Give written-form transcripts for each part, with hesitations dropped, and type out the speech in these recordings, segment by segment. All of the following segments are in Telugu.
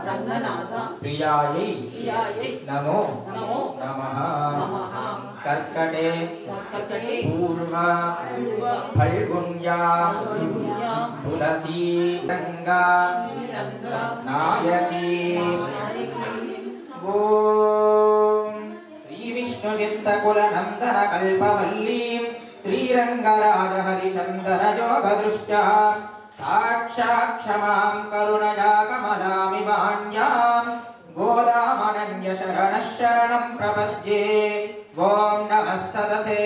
रंगनाथ प्रियायै नमो नमः। कर्कटे पूर्व फल्गुण्यां तुलसी रंगा नायकी। ओम श्री विष्णु चित्तकुल नंदन कल्पवल्लीं श्रीरंगराज हरिचंदन योगदृष्ट्या साक्षात् क्षमां करुणया कमलामिवान्यां गोदामनन्य शरणः शरणं प्रपद्ये। ओम नमः सदसे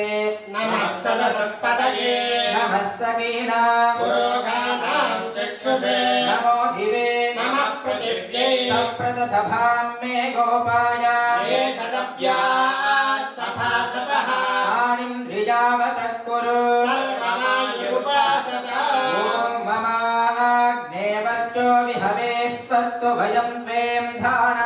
नमः सदसस्पतये नमः सकीना पुरोगानां चक्षुषे नमो दिवे नमः पृथिव्यै सप्रद सभां मे गोपाय ये सभ्याः सभासतः आनिन्द्रियावतः कुरु सर्वमायुपासतः। ओम ममाग्ने वर्चो विहवे स्वस्तु भयं त्वें धान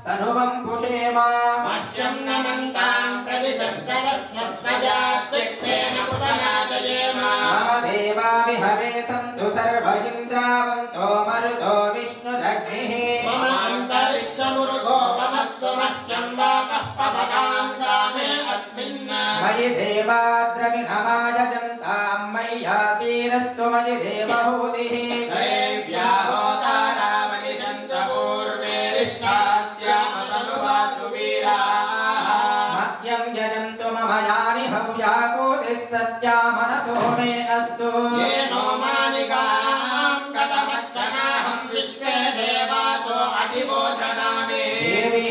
तनुवं पुषेम। मह्यं नमन्तां प्रतिशस्तरस्मस्मजात्यक्षेण पुतनादयेम। मम देवा विहवे सन्तु सर्व इन्द्रावन्तो मरुतो विष्णुरग्निः। मम अन्तरिक्षमुरुगो ममस्तु मह्यं वासः पवनां सामे अस्मिन्। मयि देवाद्रविणमायजन्तां मय्यासीरस्तु मयि देवहूतिः। दैव्याहोतारामनिषन्त पूर्वेरिष्टास्यामतनुवासु वीराः। मह्यं यजन्तु मम यानि हव्याकूतिः सत्या मनसो मे अस्तु। येनो मानिकां कतमश्चनाहं विश्वे देवासो अधिवोचनामि। देवी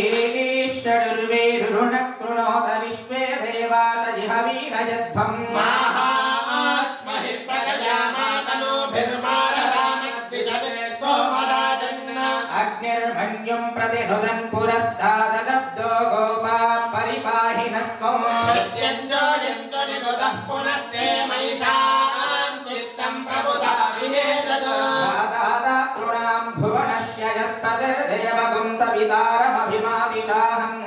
षडुर्वेरुरुणः कृणोत विश्वे देवास इह वीरयध्वम्। माहास्महि प्रजयामातनोभिर्माररामद्विषते सोमराजन्। अग्निर्मन्युं प्रतिनुदन् पुरस्ताददब्दो गोपाः परिपाहि नस्त्वं। प्रत्यञ्जोयञ्च निरुदः पुनस्ते महिषां चित्तं प्रबुधा विनेशतु। दादातॄणां भुवनस्य यस्पतिर्देवगुं सवितारमभिमादिशाहम्।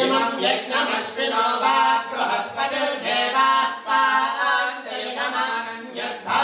इमं यज्ञमश्विनो वा बृहस्पतिर्देवाः पान्तयमानन्यर्था।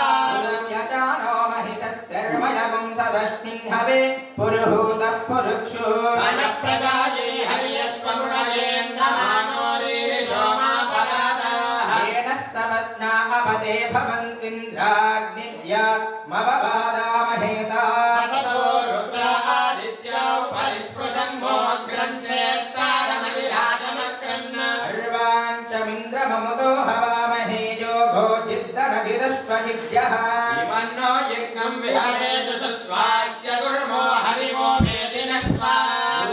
यजानो महिषः सर्वयगुं सदस्मिन् हवे पुरुहूतः पुरुक्षु। सनप्रजायै हर्यश्वमुणयेन्द्रमानो रीरिषोमापरादाः। येन समज्ञा अपते भवन्त्विन्द्राग्निव्या मवबादामहेता। वससो रुद्रा आदित्या परिस्पृशन्मोऽग्रञ्चेत्तारमधिराजमक्रन्। सर्वाञ्चमिन्द्रममुदो हवामहे यो भोजिद्दनभिदश्वविद्यः। इमन्नो यज्ञं विहवेतु सुश्वास्य गुर्मो हरिवो वेदिनत्वा। ॐ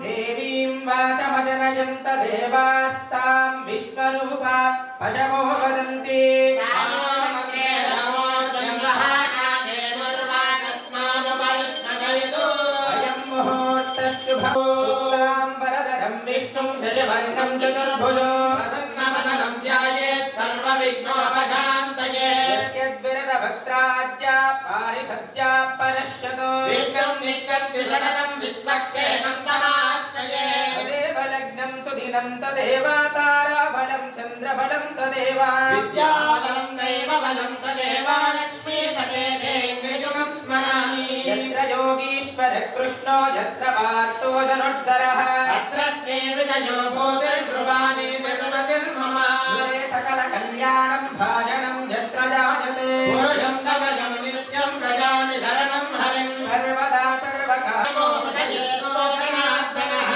देवीं वाचमजनयन्त देवास्तां विश्वरूपा पशवो वदन्ति। सामग्रे नमो चन्द्रहानादेवुर्वाचस्मानुपरिष्मदयतु। अयं मुहूर्तः शुभः। शुक्लां वरदरं विष्णुं शशिवर्णं चतुर्भुजो प्रसन्नवदनं ध्यायेत् सर्वविघ्नोपशान्तये। यस्य द्विरदभक्त्राद्या पारिषद्या परश्यतो। विघ्नं निघ्नन्ति सततं विश्वक्षेमं तमाश्रये। तदेव लग्नं सुदिनं तदेव ताराबलं चन्द्रबलं तदेव विद्याबलं दैवबलं तदेव लक्ष्मीपते देवीं स्मरामि। यत्र योगीश्वर कृष्णो यत्र पार्थो धनुर्धरः तत्र श्रीविजयो भूतिर्ध्रुवाणि निर्मतिर्मम। सकलकल्याणं भाजनं यत्र जायते पुरुषं तवयं नित्यं व्रजामि शरणं हरिं। सर्वदा सर्वकामोपदये स्तोत्रनार्दनः।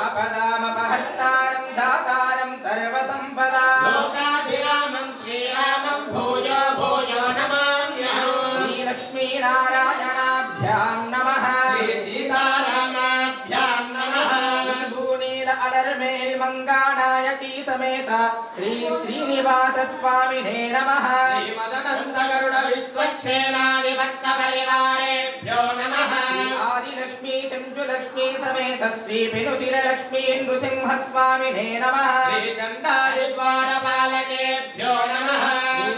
आपदामपहर्तारं दातारं सर्वसम्पदा लोकाभिरामं श्रीरामं भूयो भूयो नमाम्यहम्। श्रीलक्ष्मीनारायणाभ्यां नमः। श्रीसीतारामाभ्यां नमः। श्रीभूनील अलर्मेल मंगानायकी समेत श्री श्रीनिवास स्वामिने नमः। श्रीमदनन्दगरुड विश्वक्षेणादिभक्तपरिवारेभ्यो नमः। आदिलक्ष्मी चञ्चुलक्ष्मी समेत श्री पिनुसिरलक्ष्मी नृसिंह स्वामिने नमः। श्रीचण्डादिद्वारपालकेभ्यो नमः।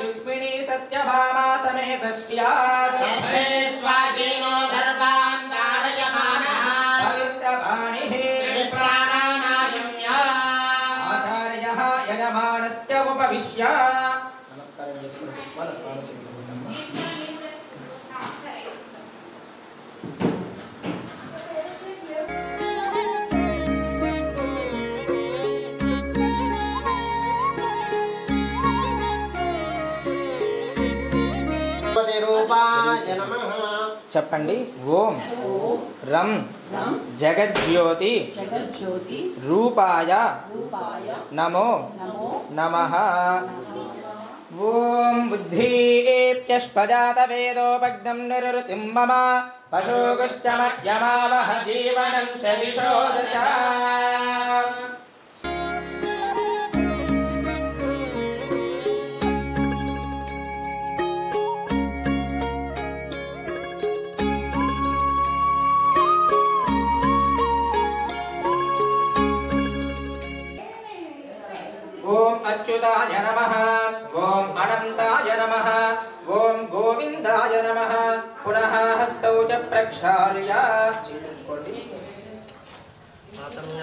रुक्मिणी सत्यभामा समेत श्रिया सर्वेष्वासीनो धर्मान् धारयमानः पवित्रवाणिः प्राणानायम्या आचार्यः यजमानस्य उपविश्य नमस्कारं చేసుకుని పుష్పాల స్నానం చేయించుకుందాం। చెప్పండి. ఓం రం జగజ్యోతి రూపాయ నమో నమః. ఓం బుద్ధీప్యష్పజాత వేదోపజ్ఞం నిరుతిం మమ పశోగుశ్చమయమావహ జీవనం చ దిశో దశ. ఓం అచ్యుతాయ నమః. ఓం అనంతాయ నమః. ఓం గోవిందాయ నమః. పునః హస్తౌ చ ప్రక్షాళ్య చేయించుకోండి.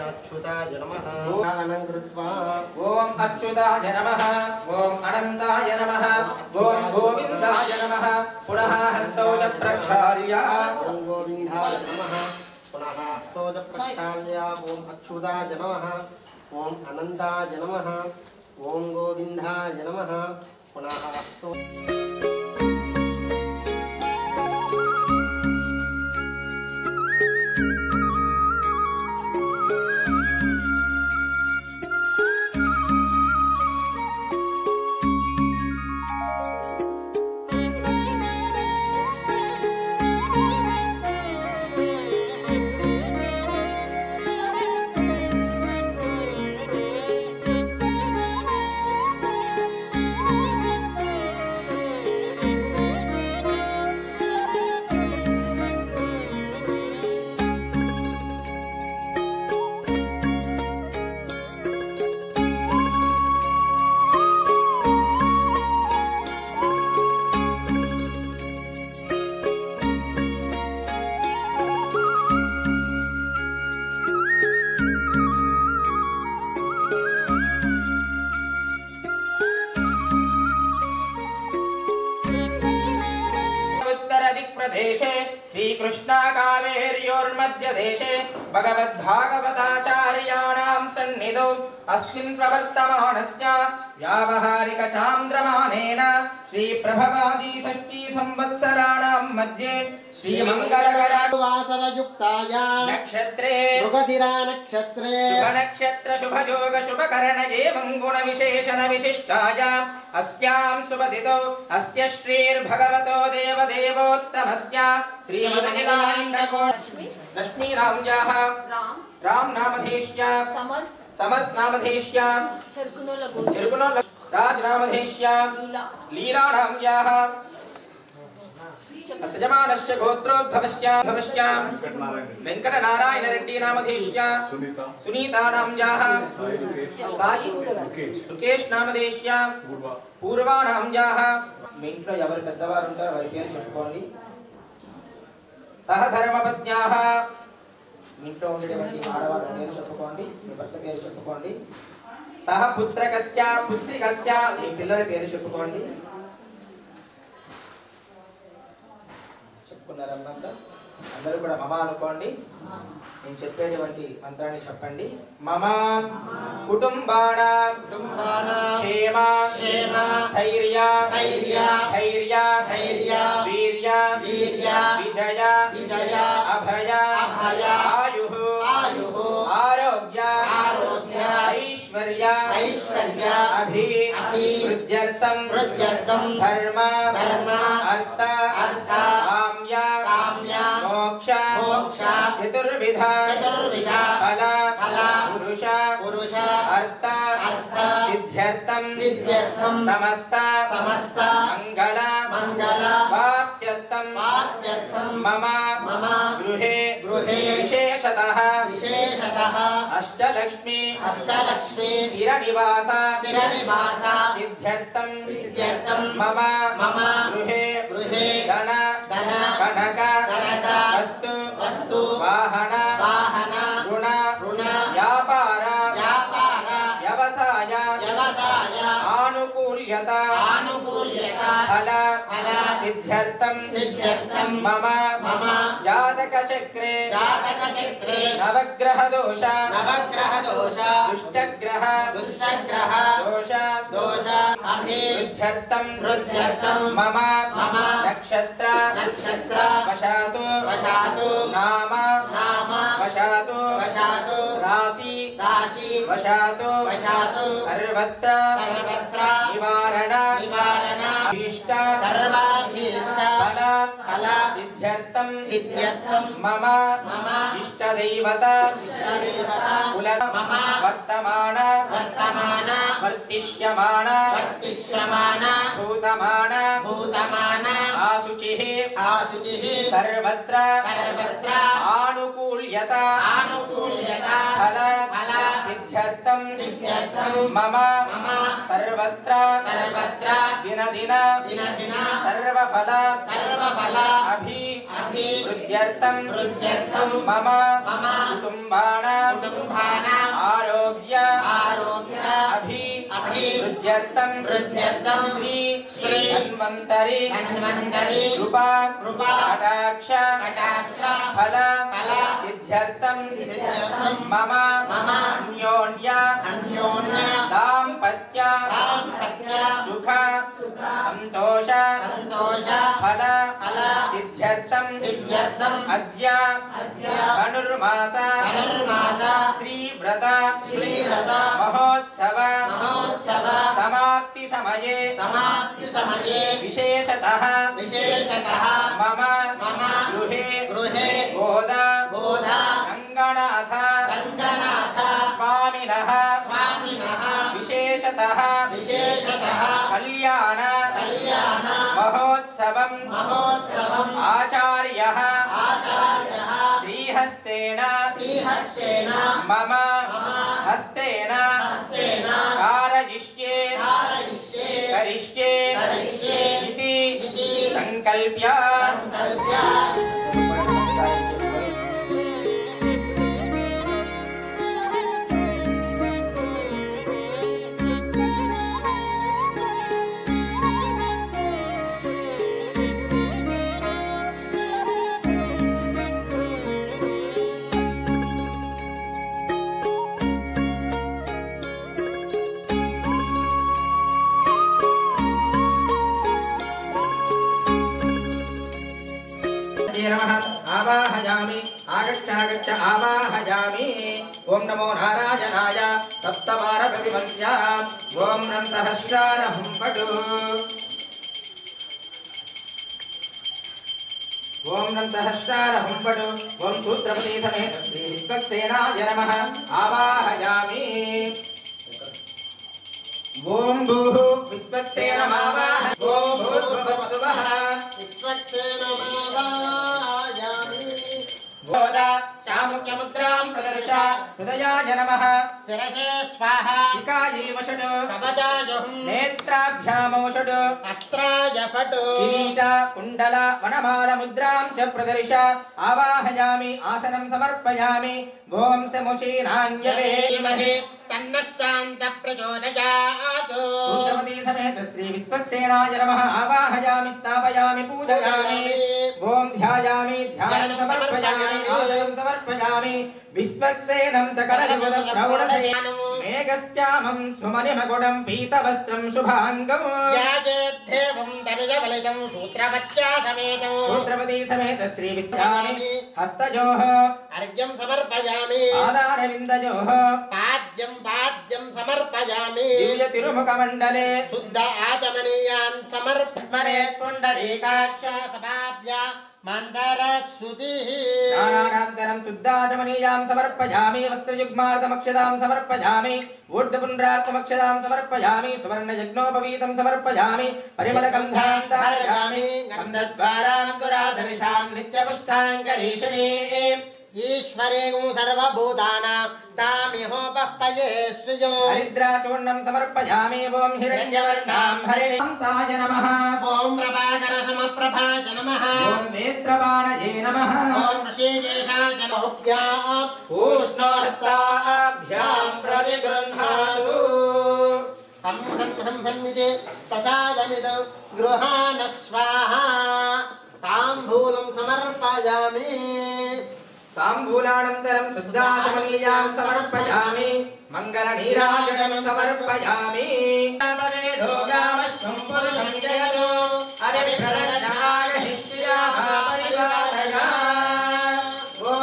అచ్యుతాయ నమః. ఓం అచ్యుతాయ నమః. ఓం అనంతాయ నమః. ఓం గోవిందాయ నమః. పునః హస్తౌ చ ప్రక్షాళ్య. ఓం గోవిందాయ నమః. పునః హస్తౌ చ ప్రక్షాళ్య. ఓం అచ్యుతాయ నమః. ఓం అనంతాయ నమః. ఓం గోవిందాయ నమః. పునః హస్తౌ. देशे श्रीकृष्णा कावेर्योर्मध्य देशे भगवद्भागवताचार्याणां सन्निधौ अस्मिन् प्रवर्तमानस्य व्यावहारिक चान्द्रमानेन श्रीप्रभवादी षष्ठी संवत्सराणां मध्ये श्रीमङ्गलकरावासरयुक्ताय नक्षत्रे मृगशिरा नक्षत्रे शुभ नक्षत्र शुभ योग शुभ करण एवं गुण विशेषण विशिष्टाय अस्यां शुभदितौ अस्य श्रीर्भगवतो देवदेवोत्तमस्य श्रीमदनिलाण्डकोटलक्ष्मी नाम्याः राम नामधेश्य समर्थ नामधेश्य चिरकुनोल राज नामधेश्य लीला नाम्याः सजमानस्य गोत्रोद्भवस्य वेंकटनारायण रेड्डी नामधेश्य सुनीता नाम्याः साई रुकेश नामधेश्य पूर्वा नाम्याः మీ ఇంట్లో ఎవరు పెద్దవారు ఉంటారో వారి పేరు చెప్పుకోండి. సహధర్మపత్న్యాః మీ ఇంట్లో ఉండేటువంటి ఆడవారి పేరు చెప్పుకోండి. మీ భర్త పేరు చెప్పుకోండి. సహ పుత్రకస్య పుత్రికస్య మీ పిల్లల పేరు చెప్పుకోండి. చెప్పుకున్నారన్నమాట. అందరూ కూడా మమ అనుకోండి. నేను చెప్పేటువంటి మంత్రాన్ని చెప్పండి. మమ కుటుంబానాం క్షేమ స్థైర్య ధైర్య వీర్య విజయ అభయ ఆయుః ఆరోగ్య ఐశ్వర్య అభివృద్ధ్యర్థం ధర్మ అర్థ కామ్య మోక్ష చతుర్విధ ఫల పురుష అర్థ సిద్ధ్యర్థం సమస్త మంగళ వాప్త్యర్థం మమ గృహే విశేషతః అష్టలక్ష్మి స్థిరనివాస సిద్ధ్యర్థం మమ గృహే ధన కనక వస్తు వాహన రుణ వ్యాపార వ్యవసాయ ఆనుకూల్యత ఫల सिद्ध्यर्थं मम जातकचक्रे नवग्रह दोष दुष्टग्रह दोष अभिवृद्ध्यर्थं मम नक्षत्र वशातु नाम वशातु राशि वशातु सर्वत्र निवारण इष्ट फल सिद्ध्यर्थं मम इष्टदैवत कुल वर्तमान वर्तिष्यमान भूतमान आशुचिः सर्वत्र आनुकूल्यता फल सिद्ध्यर्थं मम सर्वत्र दिन सर्वफल अभिवृद्ध्यर्थं मम कुटुम्बानां आरोग्य अभिवृद्ध्यर्थं श्री धन्वन्तरि कृपा कटाक्ष फल सिद्ध्यर्थं मम अन्योन्य दाम्पत्य सुख संतोष फल सिद्ध्यर्थं अद्य धनुर्मास श्रीव्रत महोत्सव समाप्ति समये विशेषतः मम गृहे गोदा रंगनाथ स्वामिनः विशेषतः कल्याण महोत्सवम् आचार्यः श्रीहस्तेन मम हस्तेन कारयिष्ये करिष्ये इति संकल्प्य आवाहयामि आगच्छ आवाहयामि ओम नमो नारायणाय सप्तवारकविमन्त्या ओम नन्तःश्रारहं पटु ओम नन्तःश्रारहं पटु ओम सूत्रपति समेत श्री विश्वक्सेनाय नमः आवाहयामि ओम भूः विश्वक्सेनमावाह ओम भूर्भुवस्सुवः विश्वक्सेनमावाहयामि गोदा चामुक्यमुद्रां प्रदर्श हृदयाय नमः शिरसे स्वाहा इकायै वषट् कवचाय नेत्राभ्यामौ षट् अस्त्राय फट् किरीट कुण्डल वनमाल मुद्रां च प्रदर्श आवाहयामि आसनं समर्पयामि ओम समुचीनान्यवेमहे तन्नश्चान्त प्रचोदयात् सूत्रपति समेत श्री विश्वक्सेनाय नमः आवाहयामि स्थापयामि पूजयामि ओम ध्यायामि ध्यानं समर्पयामि आसनं समर्पयामि विश्वक्सेनं सकलयुगद प्रौढसेनं मेघश्चामं सुमनिमकुटं पीतवस्त्रं शुभाङ्गं याजेद्धेवं तनुजबलितं सूत्रपत्या समेतं सूत्रपति समेत श्री विश्वक्सेनाय हस्तयोः अर्घ्यं समर्पयामि आदारविन्दयोः पाद्यं समर्पयामि दिव्य तिरुमुखमण्डले शुद्ध आचमनीयान् समर्पस्मरेत् पुण्डरीकाक्ष सभाभ्य मन्दरस्तुतिः दानानन्तरं शुद्धाचमनीयां समर्पयामि वस्त्रयुग्मार्धमक्षदां समर्पयामि ऊर्ध्वपुण्ड्रार्थमक्षदां समर्पयामि सुवर्णयज्ञोपवीतं समर्पयामि परिमलगन्धान्तर्यामि गन्धद्वारां दुराधर्षां नित्यपुष्टाङ्करीषणे ईश्वरेणु सर्वभूतानां तामिहोपह्पये श्रियो हरिद्राचूर्णं समर्पयामि ओम हिरण्यवर्णां हरिणीकान्ताय नमः ओम प्रभाकरसमप्रभाय नमः ओम नेत्रबाणये नमः ओम ऋषिकेशाय नमः उष्णहस्ताभ्यां प्रतिगृह्णातु हन्निति प्रसादमिदं गृहाण स्वाहा ताम्बूलं समर्पयामि ताम्बूलानन्तरं शुद्धाचमनीयां समर्पयामि मङ्गलनीराजनं समर्पयामि वेदो गामश्वं पुरुषं जयतो अरिप्रदक्षाय हिष्याः परिवारया ॐ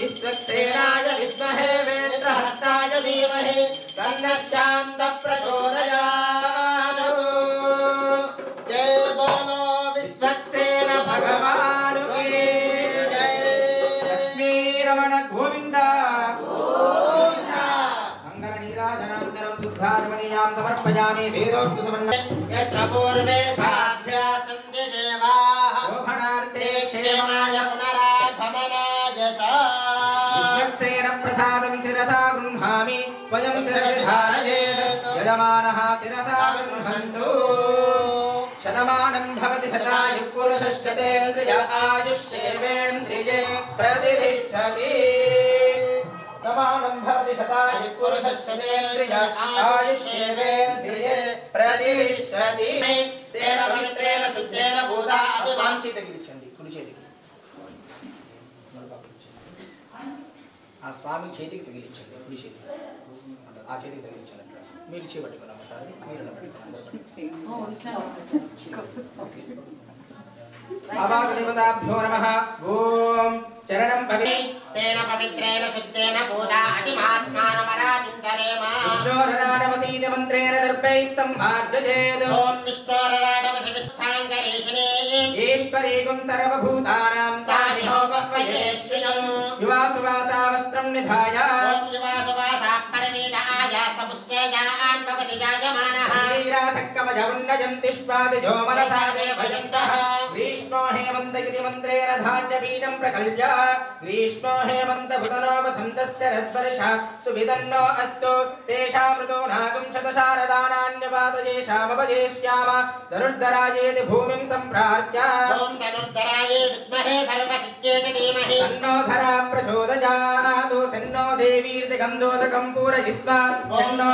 विश्वक्सेनाय विद्महे वेत्रहस्ताय धीमहि तन्नः शान्तः प्रचोदयात् जय बोलो विश्वक्सेन भगवान् की रमण गोविंद मंगल नीराजनान्तरं शुद्धाचमनीयां समर्पयामि वेदोक्त समन्वय यत्र पूर्वे साध्या सन्ति देवाः शोभनार्थे क्षेमाय पुनरागमनाय च विश्वक्सेन प्रसादं शिरसा गृह्णामि स्वयं शिरसि धारयेत् यजमानः शिरसा गृह्णन्तु शतमानं भवति शतायुः पुरुषश्चतेन्द्रिय आयुष्येवेन्द्रिये प्रतिष्ठति शतमानं भवति शतायुः पुरुषश्चतेन्द्रिय आयुष्येवेन्द्रिये प्रतिष्ठति तेन पवित्रेण शुद्धेन भूता अतिवाञ्छित गिलिच्छन्ति कुడి చేతికి ఆ స్వామి చేతికి తగిలించండి కుడి చేతికి ఆ చేతికి తగిలించండి మీరు చేపట్టుకున్నాము సార్ మీరు आवागदेवताभ्यो नमः ओम चरणं तेन पवित्रेण शुद्धेन भूता अतिमात्मानमरादिन्दरेम विष्णोरराडमसीद मन्त्रेण दर्पैः सम्मार्जयेत् ओम विष्णोरराडमसि विष्ठाङ्गरेषणे ईश्वरीगुं सर्वभूतानां तामिहोपह्वये श्रियं युवासुवासावस्त्रं निधाय ओम युवासुवासा परमेदाय समुष्टेजान् भवति जायमानः नीरासक्कमजवन्नजन्तिष्वादिजो मनसा देवयन्तः ग्रीष्मो हेमन्तगिरि मन्त्रेण धान्यबीजं प्रकल्य ग्रीष्मो हेमन्तभुतनोपसन्तस्य रद्वर्षा सुविदन्नो अस्तु तेषामृतो नागुं शतशारदानान्यपातयेषामपजेष्याम धनुर्धरायेति भूमिं सम्प्रार्थ्य ओम धनुर्धराये विद्महे सर्वसिद्ध्येति धीमहि तन्नो धरा प्रचोदयात् सन्नो देवीर्दिगन्धोदकं पूरयित्वा सन्नो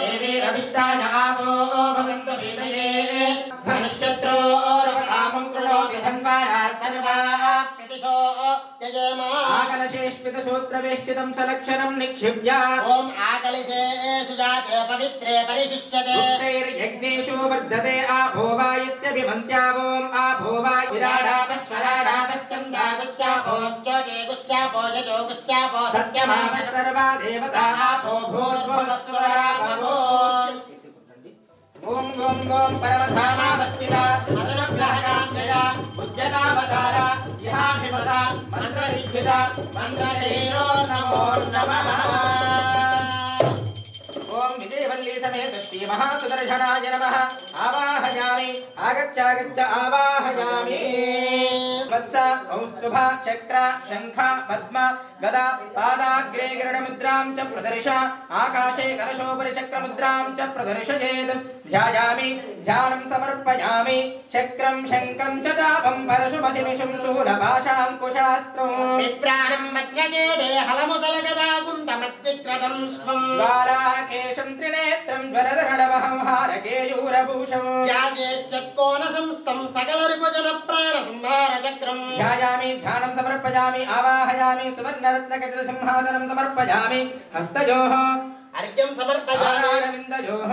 देवीरभिष्टाय आपो भवन्तु वेदये धनुष्यत्रोरवकामं कृणोति धन्वारा सर्वा प्रतिशो त्यजेम आकलशेष्पितसूत्रवेष्टितं सलक्षणं निक्षिप्य ओम आकलिशे सुजाते पवित्रे परिशिष्यते यज्ञेषु वर्धते आभो वा इत्यभिमन्त्यावोम आभो वा विराडापस्वराडापश्चन्द्रागुश्चापो ज्योते गुश्चापो यजो गुश्चापो सत्यभासः सर्वा देवता आपो भूर्भुवस्वराभवो ओम ओम ओम परमधामावस्थिता मदनग्रहणाम्यया उद्यतावतारा इहाभिमता मन्त्रसिद्धिता मन्त्रशरीरो नमो नमः ओम विजयवल्ली समेत श्री महासुदर्शनाय नमः आवाहयामि आगच्छ आगच्छ आवाहयामि वत्स कौस्तुभ चक्र शंख पद्म गदा पादाग्रे गरुडमुद्रां च प्रदर्श आकाशे कलशोपरि चक्रमुद्रां च प्रदर्शयेत् ध्यायामि ध्यानं समर्पयामि चक्रं शंखं च चापं परशुमशिमिषुं शूलपाशाङ्कुशास्त्रं विप्राणं वज्रकेडे हलमुसलगदा कुन्तमच्चिक्रतं स्वं ज्वालाकेशं त्रिनेत्रं ज्वलधरणवहं हारकेयूरभूषं यागे षट्कोणसंस्थं सकलरिपुजनप्राणसंहारचक्रं ध्यायामि ध्यानं समर्पयामि आवाहयामि सुवर्णरत्नखचितसिंहासनं समर्पयामि हस्तयोः अर्घ्यं समर्पयामि आरविन्दयोः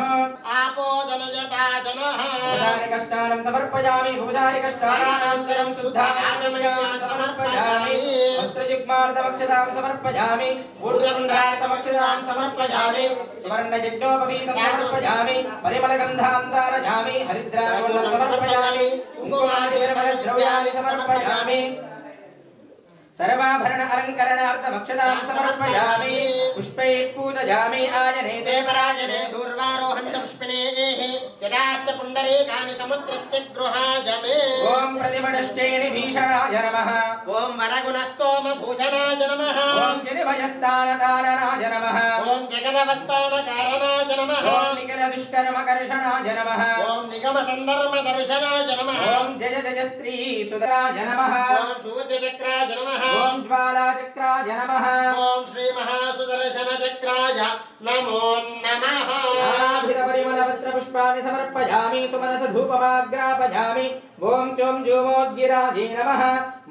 आपो जनयता जनः पूजारिकष्टानं समर्पयामि पूजारिकष्टानान्तरं शुद्धाचमनीयां समर्पयामि वस्त्रयुग्मार्धमक्षतां समर्पयामि ऊर्ध्वपुण्ड्रार्धमक्षतां समर्पयामि सुवर्णयज्ञोपवीतं समर्पयामि परिमलगन्धां धारयामि हरिद्राचूर्णं समर्पयामि कुङ्कुमादिनिर्मलद्रव्याणि समर्पयामि सर्वाभरण अलंकरणार्थमक्षतां समर्पयामि पुष्पैः पूजयामि आजने देवराजने दूर्वारोहन्त पुष्पिणेः यदाश्च पुण्डरीकानि समुद्रश्च गृहाय मे ओम प्रतिमडष्टेनि भीषणाय नमः ओम वरगुणस्तोमभूषणाय नमः ओम जनिभयस्तानतारणाय नमः ओम जगदवस्थानकारणाय नमः ओम निकलदुष्कर्मकर्षणाय नमः ओम निगमसन्दर्मदर्शनाय नमः ओम जय जय स्त्री सुधराय नमः ओम सूर्यचक्राय नमः ओम ज्वालाचक्राय नमः ओम श्री महासुदर्शनचक्राय नमो नमः पुष्पाणि समर्पयामि सुमनस धूपमाग्रापयामि ओम चोम ज्योमोद्गिराजे नमः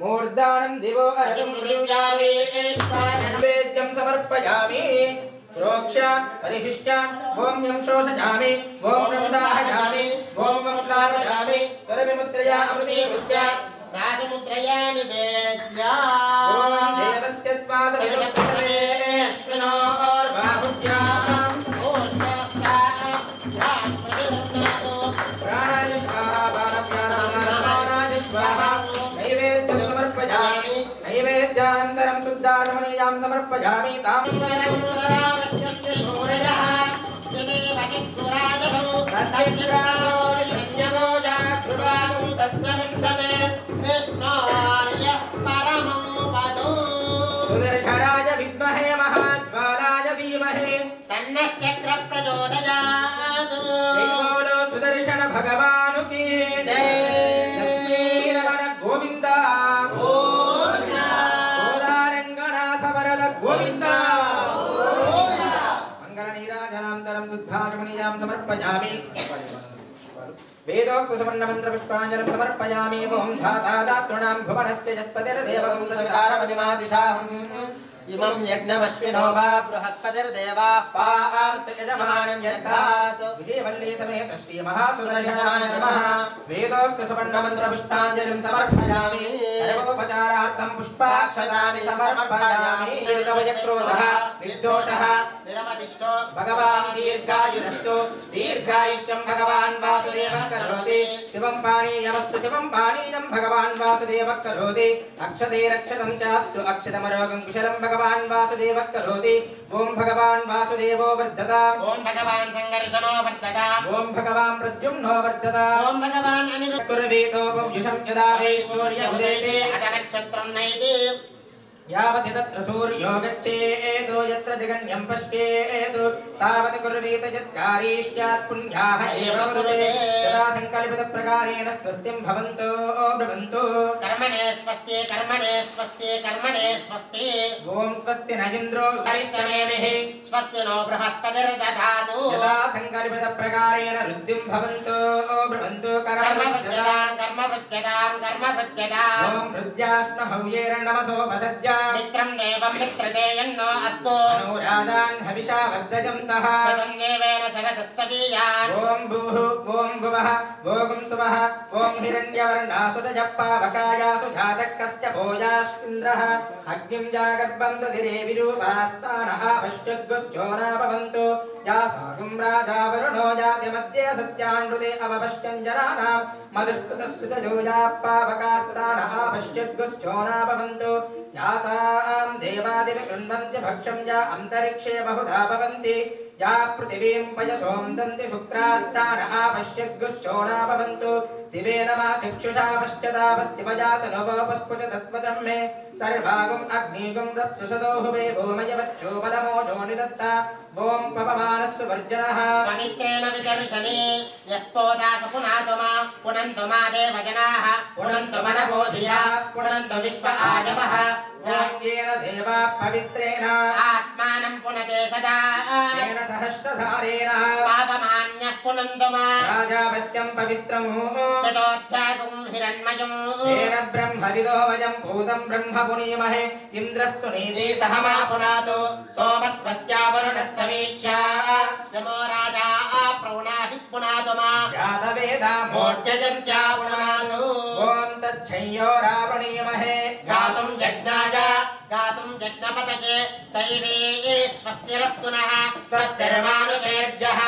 मूर्धानं दिवो अर्जुजामि नैवेद्यं समर्पयामि प्रोक्ष परिशिष्ट ओम यं शोषयामि ओम रमदाहयामि ओम वक्लावयामि सर्वमुद्रया अमृतीकृत्य राजमुद्रया निवेद्य ओम देवस्त्यत्वासविदप्तरे अश्विनोर्बाहुभ्याम् प्राणाय स्वाहा प्राणाय स्वाहा नैवेद्यं समर्पयामि नैवेद्यानन्तरं शुद्धाचमनीयां समर्पयामि तां सुदर्शनाय विद्महे महाज्वालाय धीमहि तन्नश्चक्र प्रचोदयात्। बोलो सुदर्शन भगवान की जय। लक्ष्मी रमण गोविंद गोविंद गोदारंगनाथ वरद गोविंद गोविंद। मंगल नीराजनान्तरं शुद्धाचमनीयां समर्पयामि वेदोक्त सुवर्ण मंत्र पुष्पांजलिं समर्पयामि ओम धाता दातॄणां भुवनस्य जस्पतिर्देवं सवितारमतिमादिशाहम् इमं यज्ञमश्विनो वा बृहस्पतिर्देवाः पान्तु यजमानं यद्धात् विजयवल्ली समेत श्री महासुदर्शनाय नमः वेदोक्त सुवर्ण मंत्र पुष्पांजलिं समर्पयामि सर्वोपचारार्थं पुष्पाक्षतानि समर्पयामि निर्दवयक्रोधः निर्दोषः निरवधिष्ठो भगवान् दीर्घायुरस्तु दीर्घायुष्यं भगवान् वासुदेवः करोति शिवं पानीयमस्तु शिवं पानीयं भगवान् वासुदेवः करोति अक्षते रक्षतं चास्तु अक्षतमरोगं कुशलं भगवान् वासुदेवः करोति ओम भगवान् वासुदेवो वर्धता ओम भगवान् संघर्षणो वर्धता ओम भगवान् प्रद्युम्नो वर्धता ओम भगवान् अनिरुद्धकुर्वीतो व्युषं यदा वै सूर्योदयते अथ नक्षत्रं नैति यावत् तत्र सूर्यो गच्छेत् यत्र जगन्यं पश्येत् तावत् कुर्वीत यत्कारीष्यात् पुण्याः एव कुरुते यदा संकल्पितप्रकारेण स्वस्तिं भवन्तो ब्रुवन्तु कर्मणे स्वस्ति कर्मणे स्वस्ति कर्मणे स्वस्ति ओम स्वस्ति न इन्द्रो अरिष्टनेमिः स्वस्ति नो बृहस्पतिर्दधातु यदा संकल्पितप्रकारेण रुद्धिं भवन्तो ब्रुवन्तु कर्मवृत्यताम् ओम रुद्याश्न हव्येर्नमसोपसद्य मित्रं देवं मित्रते यन्नो अस्तु अनुराधान् हविषा वर्धयन्तः शतं देवेन शरदः सवीयान् ओम भूः ओम भुवः भोगुं सुवः ओम हिरण्यवर्णासुतजः पावकायासु जातकस्य भोजाश्विन्द्रः अग्निं जागर्भं दधिरे विरूपास्तानः पश्यग्गुश्चोना भवन्तु या सागुं राजा वरुणो जातिमध्ये सत्यान्नुते अवपश्यन् जनानां मधुस्तुतस्तुतजोजा पावकास्तानः पश्यग्गुश्चोना भवन्तु यासां देवादिविकृण्वन्ति भक्षं या अन्तरिक्षे बहुधा भवन्ति या पृथिवीं पयसों दन्ति शुक्रास्तानः पश्यग्गुश्चोना भवन्तु शिवेन मा चक्षुषा पश्यतापस्तिवजातनवोपस्पुच तत्त्वजं मे सर्वागुम् अग्निगुं रप्सुषदोहुवे भूमयवच्छोबलमोजो निदत्ता ओम पवमानस्सु वर्जनः पवित्रेण विदर्शने यः पोदास पुनातुमा पुनन्तु मा देवजनाः पुनन्तु मनबोधिया पुनन्तु विश्व आयवः येन देवा पवित्रेण आत्मानं पुनते सदा येन सहस्रधारेण पापमान्यः पुनन्तु मा राजावत्यं पवित्रं चतोऽध्यागुं हिरण्मयम् येन ब्रह्मविदो वयं भूतं ब्रह्म पुनीमहे इन्द्रस्तु नीति सह मा पुनातो सोमस्वस्या वरुणस्य समीक्षा नमो राजा प्रणहि पुनातु मा जातवेदा मोर्जयन्त्या पुनातु ओम तच्छय्यो रावणीमहे गातुं यज्ञपतके दैवे स्वस्तिरस्तु नः स्वस्तिर्मानुषेभ्यः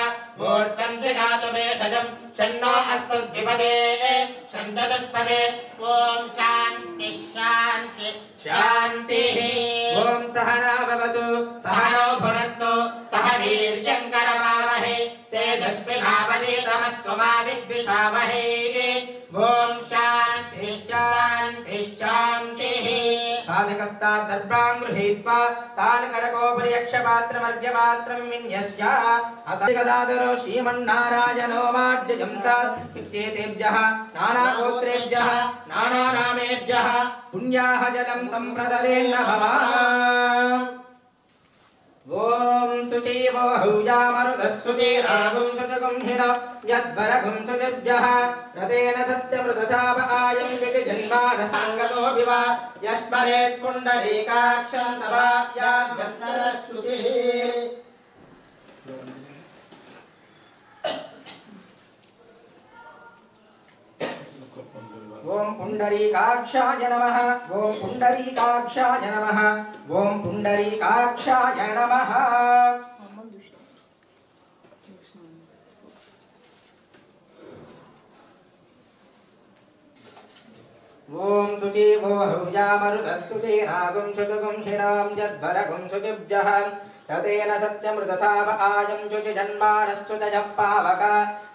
ऊर्ध्वं जगातु भेषजं शन्नो अस्तु द्विपदे शन्तदुष्पदे ॐ शान्ति शान्ति शान्तिः ओम सहना भवतु सहनौ भुनक्तु सह वीर्यं करवावहै तेजस्विनावधीतमस्तु मा विद्विषावहै ॐ शान्ति शान्ति शान्तिः साधकस्तात् दर्भां गृहीत्वा तान् करकोपरि यक्षपात्रमर्घ्यपात्रं विन्यस्य अतः श्रीमन्नारायणो मार्जयन्त इत्येतेभ्यः नानागोत्रेभ्यः नानानामेभ्यः पुण्याः जलं सम्प्रददेन्न भव ఓం శుచీవో హౌయామరుదస్సుచీరాగుం శుచగుం హిణ యద్వరగుం శుచిభ్యః రతేన సత్యమృతశాప ఆయం విటి జన్మాన సంగతో వివా యస్మరేత్ పుండరీకాక్షం సభాభ్యాభ్యంతరశుచిః. ఓం పుండరీకాక్షాయ నమః. ఓం పుండరీకాక్షాయ నమః. ఓం పుండరీకాక్షాయ నమః. ఓం శుచీవో హౌయామరుదస్సుచీరాగుం శుచగుం హిరాం యద్వరగుం శుచిభ్యః రతేన సత్యమృతశాప ఆయం శుచి జన్మానశ్చుచయః పావక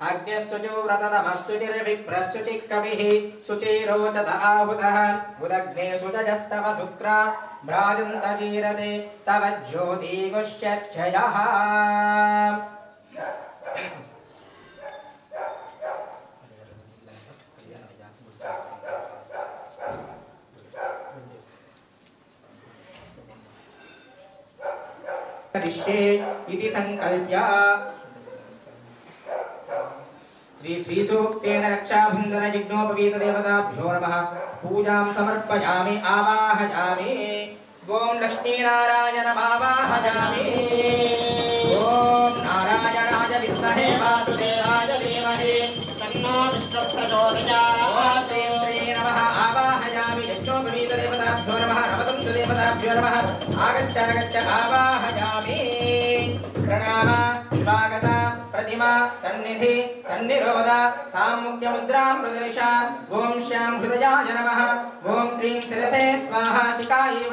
అగ్నిశ్చుచు వ్రతతమశ్చుచిర్విప్రశ్చుచిః కవిః శుచిరోచత ఆహుతః ఉదగ్నే శుచయస్తవ శుక్రా భ్రాజంత జీరతే తవ జ్యోతిగుష్యక్షయః. కరిష్యే ఇది సంకల్ప్య శ్రీ శ్రీసూక్తేన రక్షాబంధన యజ్ఞోపవీత దేవతాభ్యో నమః. పూజాం సమర్పయామి ఆవాహయామి. ఓం లక్ష్మీనారాయణమావాహయామి. ఓం నారాయణాయ విద్మహే వాసుదేవాయ ధీమహి తన్నో విష్ణుః ప్రచోదయాత్. నమః ఆవాహయామి. యజ్ఞోపవీత దేవతాభ్యో నమః. నమతం దేవతాభ్యో నమః. ఆగచ్చ ఆగచ్చ ఆవాహయామి. ప్రణామ స్వాగత ప్రతిమా సన్నిధి సన్నిరోధ సాముఖ్య ముద్రాం ప్రదర్శ. ఓం శ్యాం హృదయాయ నమః. ఓం శ్రీం శిరసే స్వాహా శిఖాయే.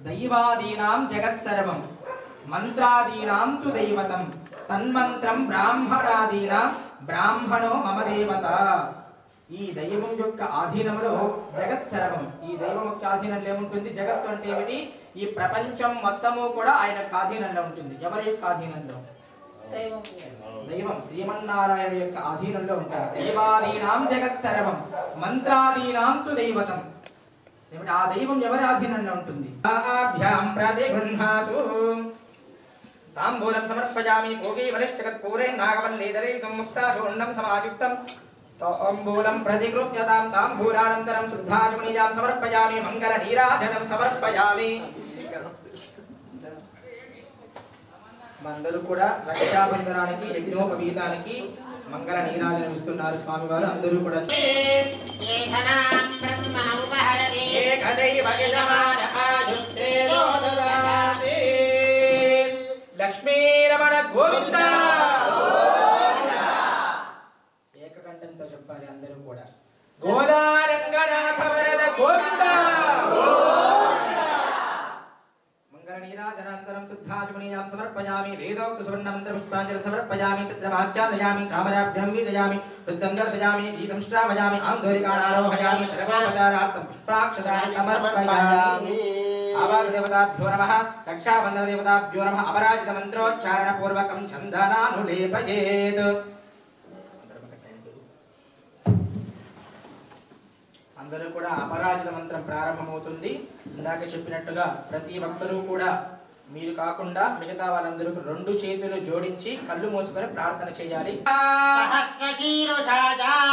దైవాదీనాం జగత్సర్వం మంత్రాదీనాం తు దైవతం తన్మంత్రం బ్రాహ్మణాదీనాం బ్రాహ్మణో మమ దేవత. ఈ దైవం యొక్క ఆధీనంలో జగత్ సర్వం. ఈ దైవం యొక్క ఆధీనంలో ఏముంటుంది? జగత్తు అంటే ఏమిటి? ఈ ప్రపంచం మొత్తము కూడా ఆయన యొక్క ఆధీనంలో ఉంటుంది. ఎవరి యొక్క ఆధీనంలో? దైవం శ్రీమన్నారాయణ యొక్క ఆధీనంలో ఉంటారు. దైవాదీనాం జగత్ సర్వం మంత్రాదీనాం తు దైవతం. ఏమిటి? ఆ దైవం ఎవరి ఆధీనంలో ఉంటుంది? ఆభ్యాం ప్రతిగృహ్ణాతు. తాంబూలం సమర్పయామి. భోగి వలిష్ఠకర్పూరే నాగవల్లీధరేతుం ముక్తాచూర్ణం సమాయుక్తం తాంబూలం ప్రతిగృహ్యతాం. తాంబూలానంతరం శుద్ధాచమనీయాం సమర్పయామి. మంగళ నీరాజనం సమర్పయామి. అందరూ కూడా రక్షాబంధనానికి యజ్ఞోపవీతానికి మంగళ నీరాజనం ఇస్తున్నారు స్వామివారు. అందరూ కూడా లక్ష్మీరమణ గోవింద. ఏకకంఠంతో చెప్పాలి అందరూ కూడా. గోదారంగనాథ వరద గోవింద. నీరాజనాంతరం శుద్ధాచమనీయాం సమర్పయామి. వేదోక్త సువర్ణమంత్ర పుష్పాంజలిం సమర్పయామి. చిత్రమాచ్ఛాదయామి. చామరాభ్యం వీదయామి. వృద్ధం దర్శయామి. గీతం శ్రావయామి. ఆందోళికానారోహయామి. సర్వోపచారార్థం పుష్పాక్షసాన్ని సమర్పయామి. ఆవాహదేవతాభ్యో నమః. రక్షాబంధనదేవతాభ్యో నమః. అపరాజిత మంత్రోచ్చారణ పూర్వకం చందనానులేపయేత్. అందరూ కూడా అపరాజిత మంత్రం ప్రారంభమవుతుంది. ఇందాక చెప్పినట్టుగా ప్రతి ఒక్కరూ కూడా మీరు కాకుండా మిగతా వాళ్ళందరూ రెండు చేతులు జోడించి కళ్ళు మూసుకొని ప్రార్థన చేయాలి.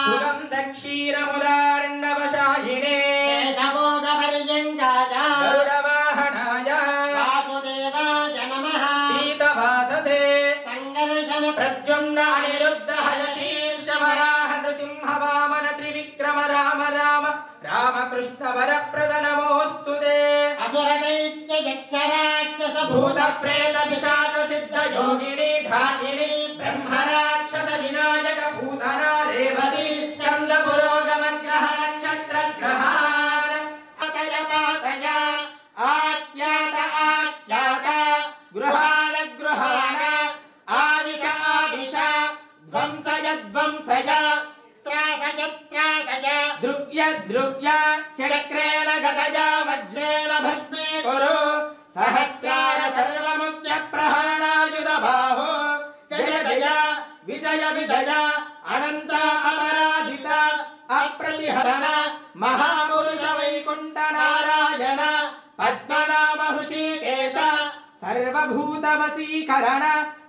సుగంధక్షీరముదార్ణవశాయినే గరుడవాహనాయ పీతవాససే ప్రద్యుమ్న అనిరుద్ధ హయశీర్షవరాహ నృసింహ వామన త్రివిక్రమ రామ రామ రామకృష్ణ వరప్రద నమోస్తుతే. అసురదైత్య యక్షరాక్షస భూత ప్రేత పిశాచ సిద్ధ యోగిని ఢాకిని బ్రహ్మ రాక్షస వినాయక భూతన రేవతి స్కంద పురోగమ గ్రహ నక్షత్ర గ్రహాణ అతయ పాతయ ఆఖ్యాత ఆఖ్యాత గృహాణ గృహాణ ఆవిష ఆవిష ధ్వంసయ ధ్వంసయ త్రాసయ త్రాసయ ద్రువ్య ద్రువ్య చక్రేణ గదయా వజ్రేణ భస్మే కురు సహస్రార సర్వముఖ్య ప్రహరణాయుధ బాహో జయ జయ విజయ విజయ అనంత అపరాజిత అప్రతిహరణ మహాపురుష వైకుంఠ నారాయణ పద్మనాభ హృషీకేశ सर्वभूतवशीकरण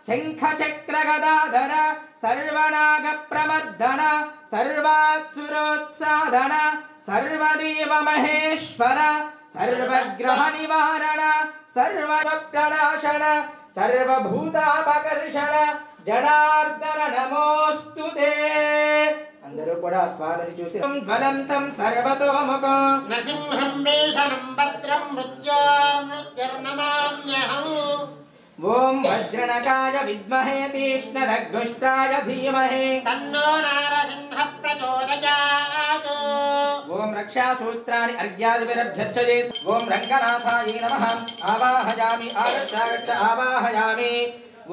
शङ्खचक्रगदाधर सर्वनागप्रमर्दन सर्वासुरोत्सादन सर्वदेवमहेश्वर सर्वग्रहनिवारण सर्वप्रणाशन सर्वभूतापकर्षण जनार्दन नमोस्तुते అందరూ కూడా స్వామిని చూసి జ్వలంతం సర్వతోముఖం నరసింహం భీషణం భద్రం మృత్యుర్నమామ్యహం ఓం వజ్రణకాయ విద్మహే తీక్ష్ణదగ్గుష్టాయ ధీమహి తన్నో నరసింహ ప్రచోదయాత్ ఓం రక్షాసూత్రాణి అర్ఘ్యాదిభిరభ్యర్చయే ఓం రంగనాథాయ నమః ఆవాహయామి ఆగచ్ఛాగచ్చ ఆవాహయామి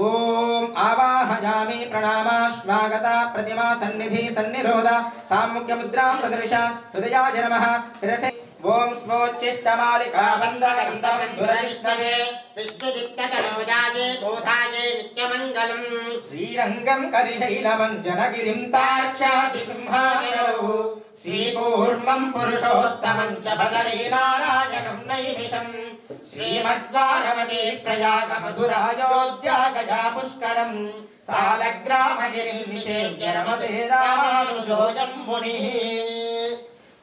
ఓం ఆవాహయామి ప్రణామాశ్వాగత ప్రతిమా సన్నిధి సన్నిరోధ సాముఖ్యముద్రా సదృశ హృదయాయ నమః శిరసే ఓం స్వోచ్చిష్టమాలికా వందనందమంధురైష్ణవే విష్ణుచిత్తతనోజాయే బోధాయే నిత్యమంగళం శ్రీరంగం కరిశైలమంజనగిరిం తార్క్షాది సింహాచలౌ శ్రీకూర్మం పురుషోత్తమం చ బదరీ నారాయణం నైమిషం శ్రీమద్వారవతి ప్రయాగ మధురాయోధ్యా గజా పుష్కరం సాలగ్రామగిరి నిషేవ్య రమతే రామానుజోయం మునిః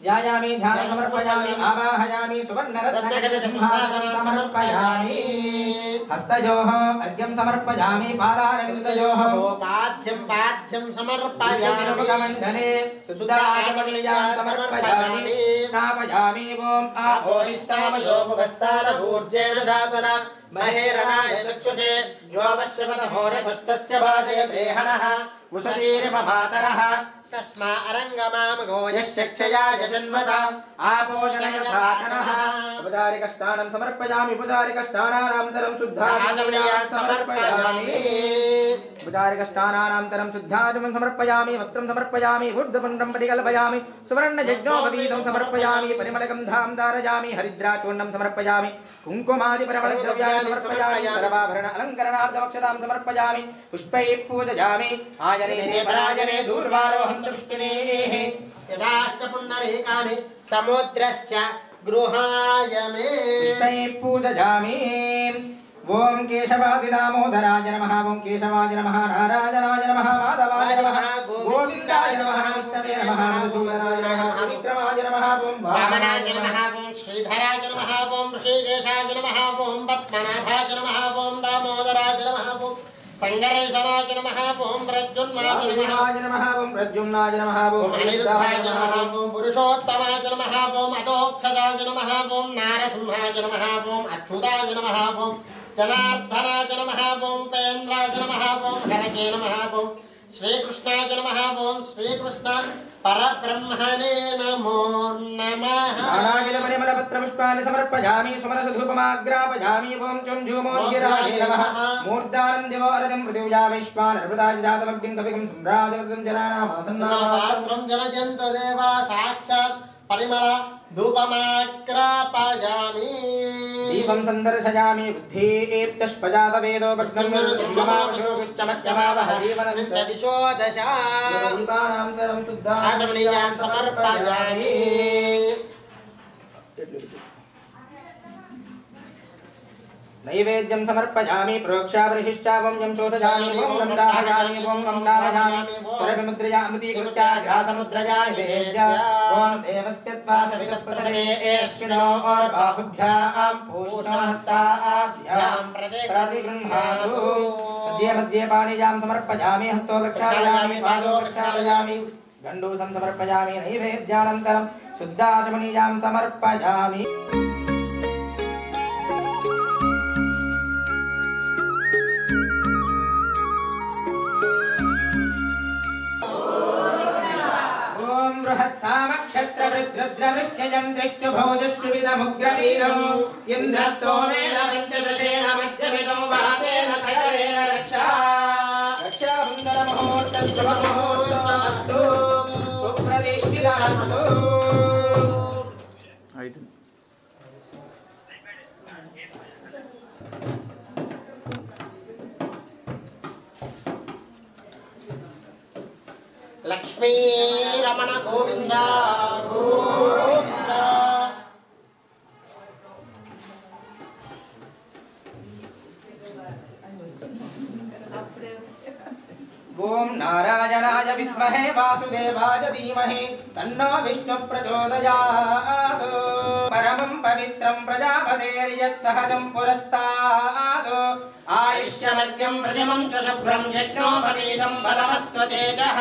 ధ్యాయామి ధ్యానం సమర్పయామి ఆవాహయామి సువర్ణరత్నగత సింహాసనం సమర్పయామి హస్తయోః అర్ఘ్యం సమర్పయామి పాదారవిందయోః పాద్యం సమర్పయామి ముఖమండలే సుధాచమణీయాం సమర్పయామి స్నాపయామి ఓం ఆభోయిష్టామయో భూర్జేన దాతన మహేరణాయ చక్షుషే యో పశ్యమతమోరసస్తస్య భాజయతే హనః ఉషతీరిమమాతరః తస్మా అరంగమామగోయశ్చక్షయాయ జన్మత ఆపోజనయథాచనః ఉపచారికష్టానం సమర్పయామి ఉపచారికష్టానానంతరం శుద్ధాచమణీయాం సమర్పయామి ఉపచారికష్టానానంతరం శుద్ధాచమం సమర్పయామి వస్త్రం సమర్పయామి ఊర్ధ్వపుండ్రం పరికల్పయామి సువర్ణయజ్ఞోపవీతం సమర్పయామి పరిమళగంధాం ధారయామి హరిద్రాచూర్ణం సమర్పయామి కుంకుమాది పరిమళద్రవ్యాన్ని సమర్పయామి సర్వాభరణ అలంకరణార్థమక్షతాం సమర్పయామి పుష్పైః పూజయామి ఆయనే పరాయనే దూర్వారోహంతు పుష్పిణేః యదాశ్చ పుండరీకాని సముద్రశ్చ గృహాయ మే పుష్పైః పూజయామి ఓం కేశవాది దామోదరాయ నమః ఓం కేశవాయ నమః నారాయణాయ నమః మాధవాయ నమః గోవిందాయ నమః విష్ణవే నమః మధుసూదనాయ నమః విక్రమాయ నమః ఓం వామనాయ నమః ఓం శ్రీధరాయ నమః ఓం ఋషికేశాయ నమః ఓం పద్మనాభాయ నమః ఓం దామోదరాయ నమః ఓం సంగరేశనాయ నమః ఓం ప్రద్యుమ్నాయ నమః ఓం ప్రద్యుమ్నాయ నమః ఓం అనిరుద్ధాయ నమః ఓం పురుషోత్తమాయ నమః ఓం అధోక్షజాయ నమః ఓం నారసింహాయ నమః ఓం అచ్యుతాయ నమః ఓం జనార్దనాయ నమః ఓం ఉపేంద్రాయ నమః ఓం హరకే నమః ఓం శ్రీకృష్ణాయ నమః ఓం శ్రీకృష్ణ పరబ్రహ్మణే నమో నమః నానావిధ పరిమళ పత్ర పుష్పాన్ని సమర్పయామి సుమరస ధూపమాగ్రాపయామి ఓం చుంజుమోద్గిరాయ నమః మూర్ధానం దివోరదం పృథివ్యా వైశ్వానరృతాయ జాతమగ్నిం కవికం సంభ్రాజమృతం జనానామాసన్నాపాత్రం పాత్రం జనజంతు దేవా సాక్షాత్ పరిమళ ధూపమాగ్రాపయామి దీపం సందర్శయామి బుద్ధీప్తష్పజాత వేదో భగ్నమావశోగిశ్చమత్యమావహ జీవనం దిశో దశ దీపానాంతరం ఆచమనీయాన్ సమర్పయామి నైవేద్యం సమర్పయామి ప్రోక్షాపరిశిష్టావం యం శోధయామి ఓం నందాహయామి ఓం మందాహయామి స్వరవిముద్రయా అమృతీకృత్యా గ్రాసముద్రయా నివేద్య ఓం దేవస్యత్వాసవిత ప్రసవేష్ణో బాహుభ్యాం పూష్ణహస్తాభ్యాం ప్రతిగృహ్ణాతు మధ్యే మధ్యే పాణియాం సమర్పయామి హస్తో ప్రక్షాళయామి పాదో ప్రక్షాళయామి గండూసం సమర్పయామి నైవేద్యానంతరం శుద్ధాచమనీయాం సమర్పయామి బృహత్సామక్షత్రవృద్రుద్రవృష్ట్యజం దృష్టుభోజశ్రువిదముగ్రవీరం ఇంద్రస్తోమేన పంచదశేన మధ్యమిదం వాతేన సకలేన రక్షాబంధనముహూర్తశుభముహూర్తమస్తు సుప్రతిష్ఠితమస్తు. లక్ష్మీ రమణ గోవింద గోవింద ఓం నారాయణాయ విద్మహే వాసుదేవాయ ధీమహి తన్నో విష్ణు ప్రచోదయాత్ పరమం పవిత్రం ప్రజాపతేర్యత్ సహజం పురస్తాత్ ఆయుష్యమర్గ్యం ప్రతిమం చ శుభ్రం యజ్ఞోపవీతం బలమస్తు తేజః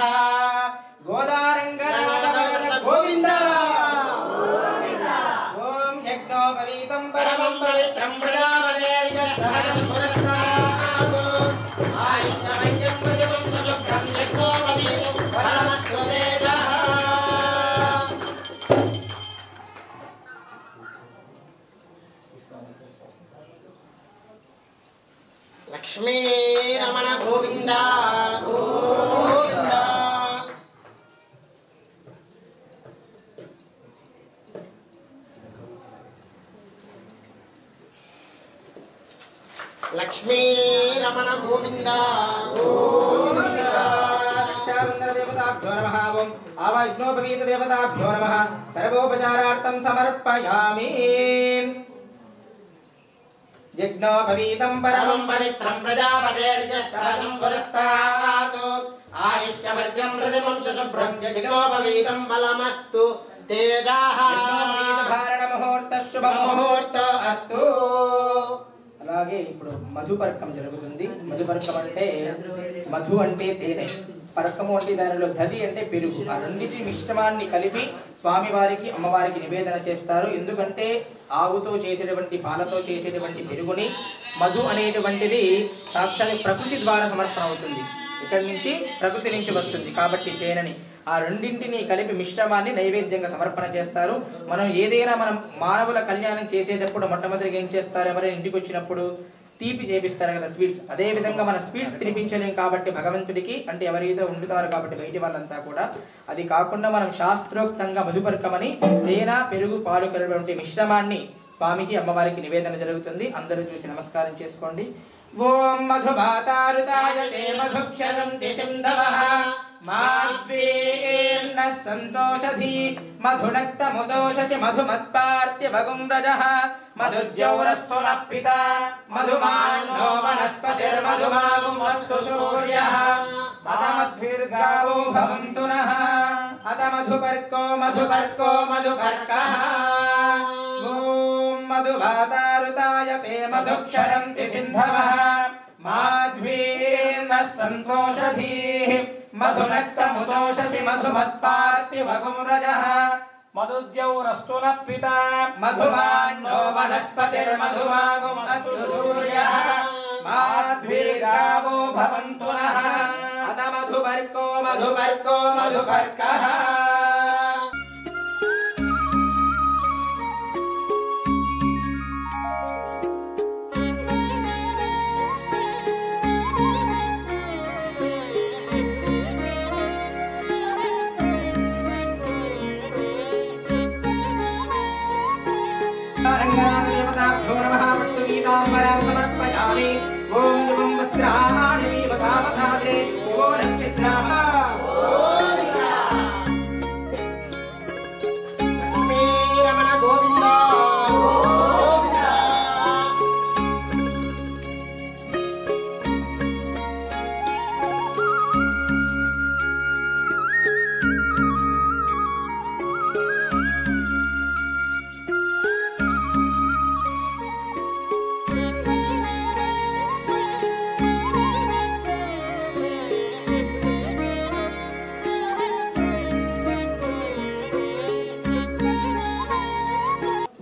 గోదారంగనాథ గోవింద ఓం యజ్ఞోపవీతం పరమం పవిత్రం ప్రజాపతేర్యత్ సహజం పురస్తాత్ ఆయుష్యమర్గ్యం ప్రతిమం చ శుభ్రం యజ్ఞోపవీతం బలమస్తు తేజః లక్ష్మీ రమణ గోవింద గోవింద లక్ష్మీ రమణ గోవింద గోవింద దేవతాభ్యో నమః ఓం ఆవాజ్ఞోపవీత దేవతాభ్యో నమః సర్వోపచారార్థం సమర్పయామి యజ్ఞోపవీతం పరమం పవిత్రం ప్రజాపతేర్యత్ సహజం పురస్తాత్ ఆయుష్యమర్గ్యం ప్రతిమం చ శుభ్రం యజ్ఞోపవీతం బలమస్తు తేజః ధారణ ముహూర్త శుభ ముహూర్త అస్తు. అలాగే ఇప్పుడు మధుపర్కం జరుగుతుంది. మధుపర్కం అంటే మధు అంటే తేనె, పరకము అంటే దానిలో దధి అంటే పెరుగు. ఆ రెండింటి మిశ్రమాన్ని కలిపి స్వామివారికి అమ్మవారికి నివేదన చేస్తారు. ఎందుకంటే ఆవుతో చేసేటువంటి పాలతో చేసేటువంటి పెరుగుని మధు అనేటువంటిది సాక్షాత్ ప్రకృతి ద్వారా సమర్పణ అవుతుంది. ఇక్కడి నుంచి ప్రకృతి నుంచి వస్తుంది కాబట్టి తేనెని ఆ రెండింటిని కలిపి మిశ్రమాన్ని నైవేద్యంగా సమర్పణ చేస్తారు. మనం ఏదైనా మనం మానవుల కళ్యాణం చేసేటప్పుడు మొట్టమొదటిగా ఏం చేస్తారు, ఎవరైనా ఇంటికి వచ్చినప్పుడు తీపి చేపిస్తారు కదా, స్వీట్స్. అదే విధంగా మన స్వీట్స్ తినిపించలేం కాబట్టి భగవంతుడికి, అంటే ఎవరైతే వండుతారు కాబట్టి బయటి వాళ్ళంతా కూడా, అది కాకుండా మనం శాస్త్రోక్తంగా మధుపర్కమని తేనె పెరుగు పాలు కలిపే మిశ్రమాన్ని స్వామికి అమ్మవారికి నివేదన జరుగుతుంది. అందరూ చూసి నమస్కారం చేసుకోండి. ఓం మధుభాతారుతాయ తే మధుక్షరంతి సింధవః మాద్వేర్న సంతోషధి మధునక్తముదోషచి మధుమత్పార్త్యవగుం రజః మధుద్యౌరస్తు నప్పిత మధుమాన్నో వనస్పతిర్మధుమాగుమస్తు సూర్యః అతమద్భిర్గావో భవంతు నః అత మధుపర్కో మధుపర్కో మధుపర్కః. ఓం మధుభాతారుతాయ తే మధుక్షరంతి సింధవః మాధ్వీర్న సంతోషధీః మధునక్తముదోషసి మధుమత్పార్త్యవగుం రజః మధుద్యౌరస్తు నప్పిత మధుమాన్నో వనస్పతిర్మధుమాగుమస్తు సూర్యః మాధ్వీర్గావో భవంతు నః అత మధుపర్కో మధుపర్కో మధుపర్కః. దేవతాభ్యో నమః పట్టుగీతాంబరం సమర్పయామి. ఓం యువం వస్త్రాణి వసావసాదే ఓ రక్షిత్రామ లక్ష్మీ రమణ గోవింద గోవింద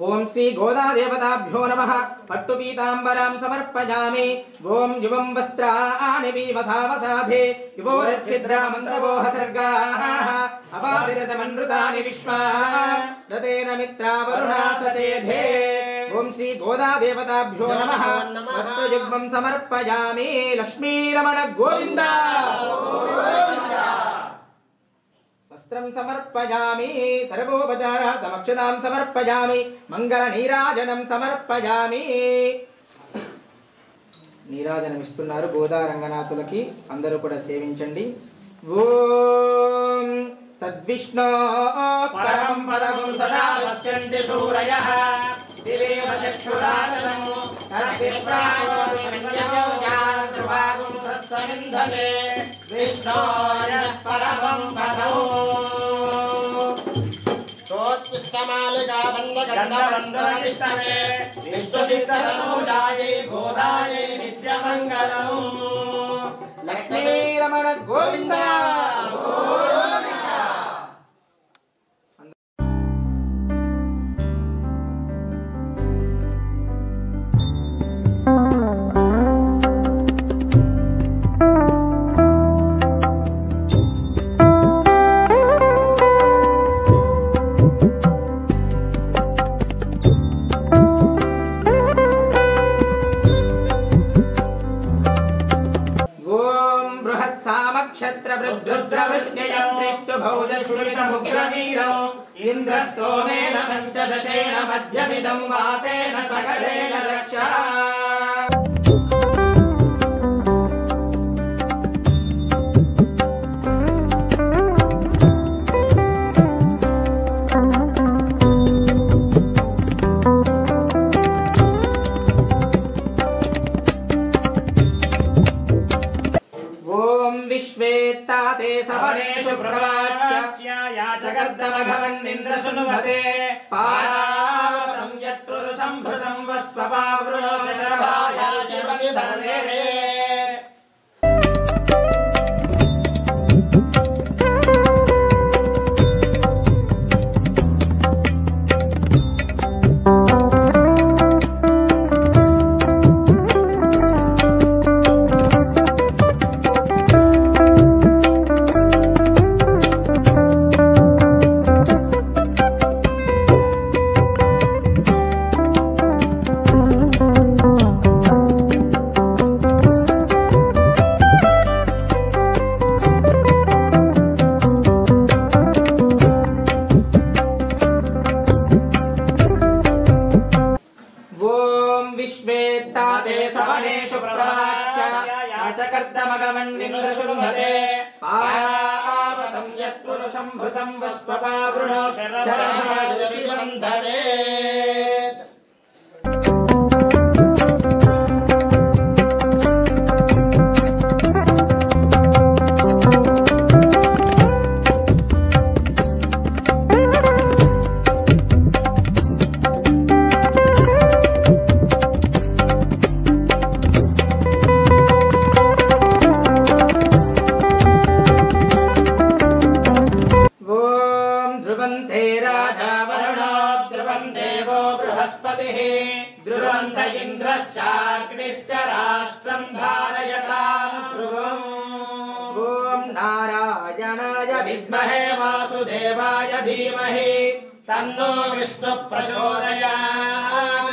ఓం శ్రీ గోదాదేవతాభ్యో నమః పట్టుపీతాంబరం సమర్పయామి. ఓం యువం వస్త్రాణి వసావసాధే యువోరచ్ఛిద్రామంతవోహ సర్గాః అపాదిరతమనృతాని విశ్వా రతేన మిత్రావరుణా సచేధే. ఓం శ్రీ గోదాదేవతాభ్యో నమః వస్త్రయుగ్మం సమర్పయామి. లక్ష్మీరమణ గోవింద గోవింద. వస్త్రం సమర్పయామి. సర్వోపచారార్థమక్షతాం సమర్పయామి. మంగళ నీరాజనం సమర్పయామి. నీరాజనం ఇస్తున్నారు గోదా రంగనాథులకి, అందరూ కూడా సేవించండి. ఓం తద్విష్ణో పరమం పదం సదా పశ్యంతి సూరయః దివేవ చక్షురాదనం తద్విప్రాయో ధ్రువాగుం सविन्धते विष्णोर्न परमं पदौ सोत्तिष्ठमालिका बन्धगन्धबन्धुरतिष्ठवे विष्णुचित्ततनूजायै गोदायै नित्यमङ्गलम् लक्ष्मीरमण गोविन्द इंद्रस्तोमेन पंचदशेन मध्यमिदं वातेन सकलेन रक्षा विश्वेत्ताते सवनेषु प्रवाच्य याचकर्तमघवन्निन्द्रसुनुमते पारावतं यत्पुरुषं भृतं वस्वपावृणोषशायाशिवशिधर्मेणे सवनेषु प्रवाच्य याचकर्तमघवन्निन्द्रसुनुमते पारावतं यत्पुरुषं भृतं वस्वपावृणोषशायाशिवन्धवे ध्रुवन्त इन्द्रश्चाग्निश्च राष्ट्रं धारयतां ध्रुवम् ॐ नारायणाय विद्महे वासुदेवाय धीमहि तन्नो विष्णुः प्रचोदयात्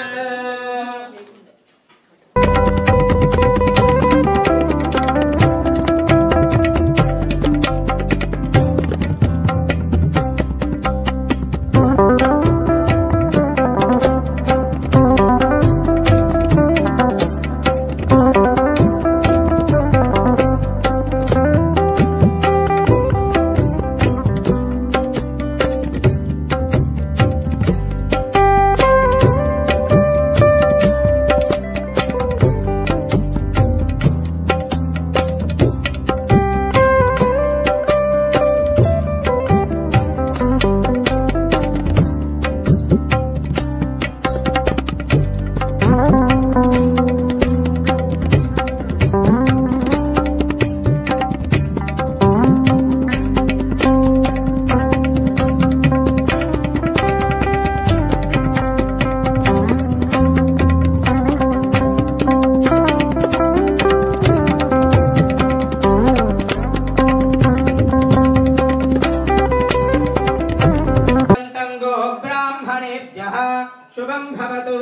शुभं भवतु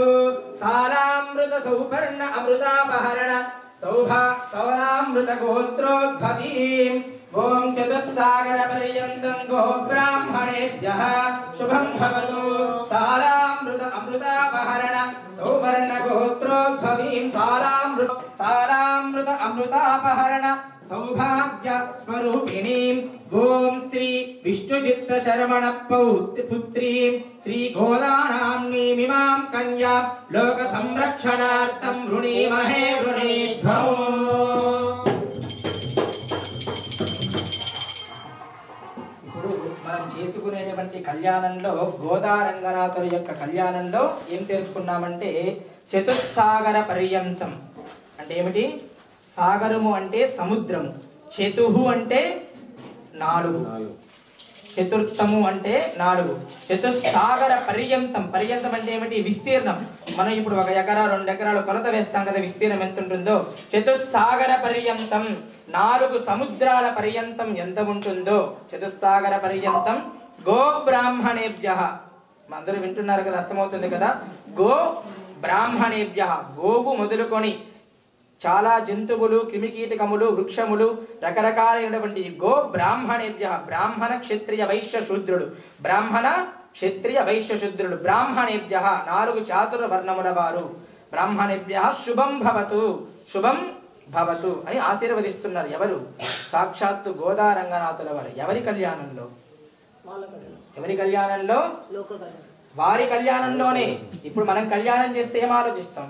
सालामृत सौपर्ण अमृतापहरण सौलामृत गोत्रोद्भवीं ओम चतुस्सागर पर्यन्तं गो ब्राह्मणेभ्यः शुभं भवतु सालामृत अमृतापहरण सौवर्ण गोत्रोद्भवीं सालामृत अमृतापहरण सौभाग्य स्वरूपिणीं ओम श्री विष्णुचित्त शरवण पुत्रीं श्री गोदानाम्नीमिमां कन्या लोक संरक्षणार्थं वृणीमहे वृणीध्वम् చేసుకునేటువంటి కళ్యాణంలో గోదారంగనాథుల యొక్క కళ్యాణంలో ఏం తెలుసుకున్నామంటే చతుస్సాగర పర్యంతం అంటే ఏమిటి? సాగరము అంటే సముద్రము, చతుహు అంటే 4, చతుర్థము అంటే 4, చతుస్సాగర పర్యంతం. పర్యంతం అంటే ఏమిటి? విస్తీర్ణం. మనం ఇప్పుడు 1 ఎకరా 2 ఎకరాలు కొలత వేస్తాం కదా, విస్తీర్ణం ఎంత ఉంటుందో. చతుస్సాగర పర్యంతం 4 సముద్రాల పర్యంతం ఎంత ఉంటుందో. చతుస్సాగర పర్యంతం గో బ్రాహ్మణేభ్యః. అందరూ వింటున్నారు కదా, అర్థమవుతుంది కదా. గో బ్రాహ్మణేభ్యః, గోవు మొదలుకొని చాలా జంతువులు, క్రిమికీటకములు, వృక్షములు, రకరకాలైనటువంటి గో బ్రాహ్మణేభ్యః. బ్రాహ్మణ క్షత్రియ వైశ్య శూద్రుడు, బ్రాహ్మణ క్షత్రియ వైశ్య శూద్రుడు. బ్రాహ్మణేభ్యః 4 చాతుర వర్ణముల వారు. బ్రాహ్మణేభ్యః శుభం భవతు, శుభం భవతు అని ఆశీర్వదిస్తున్నారు. ఎవరు? సాక్షాత్తు గోదారంగనాథుల వారు. ఎవరి కళ్యాణంలో? ఎవరి కళ్యాణంలో? వారి కళ్యాణంలోనే. ఇప్పుడు మనం కళ్యాణం చేస్తే ఏం ఆలోచిస్తాం?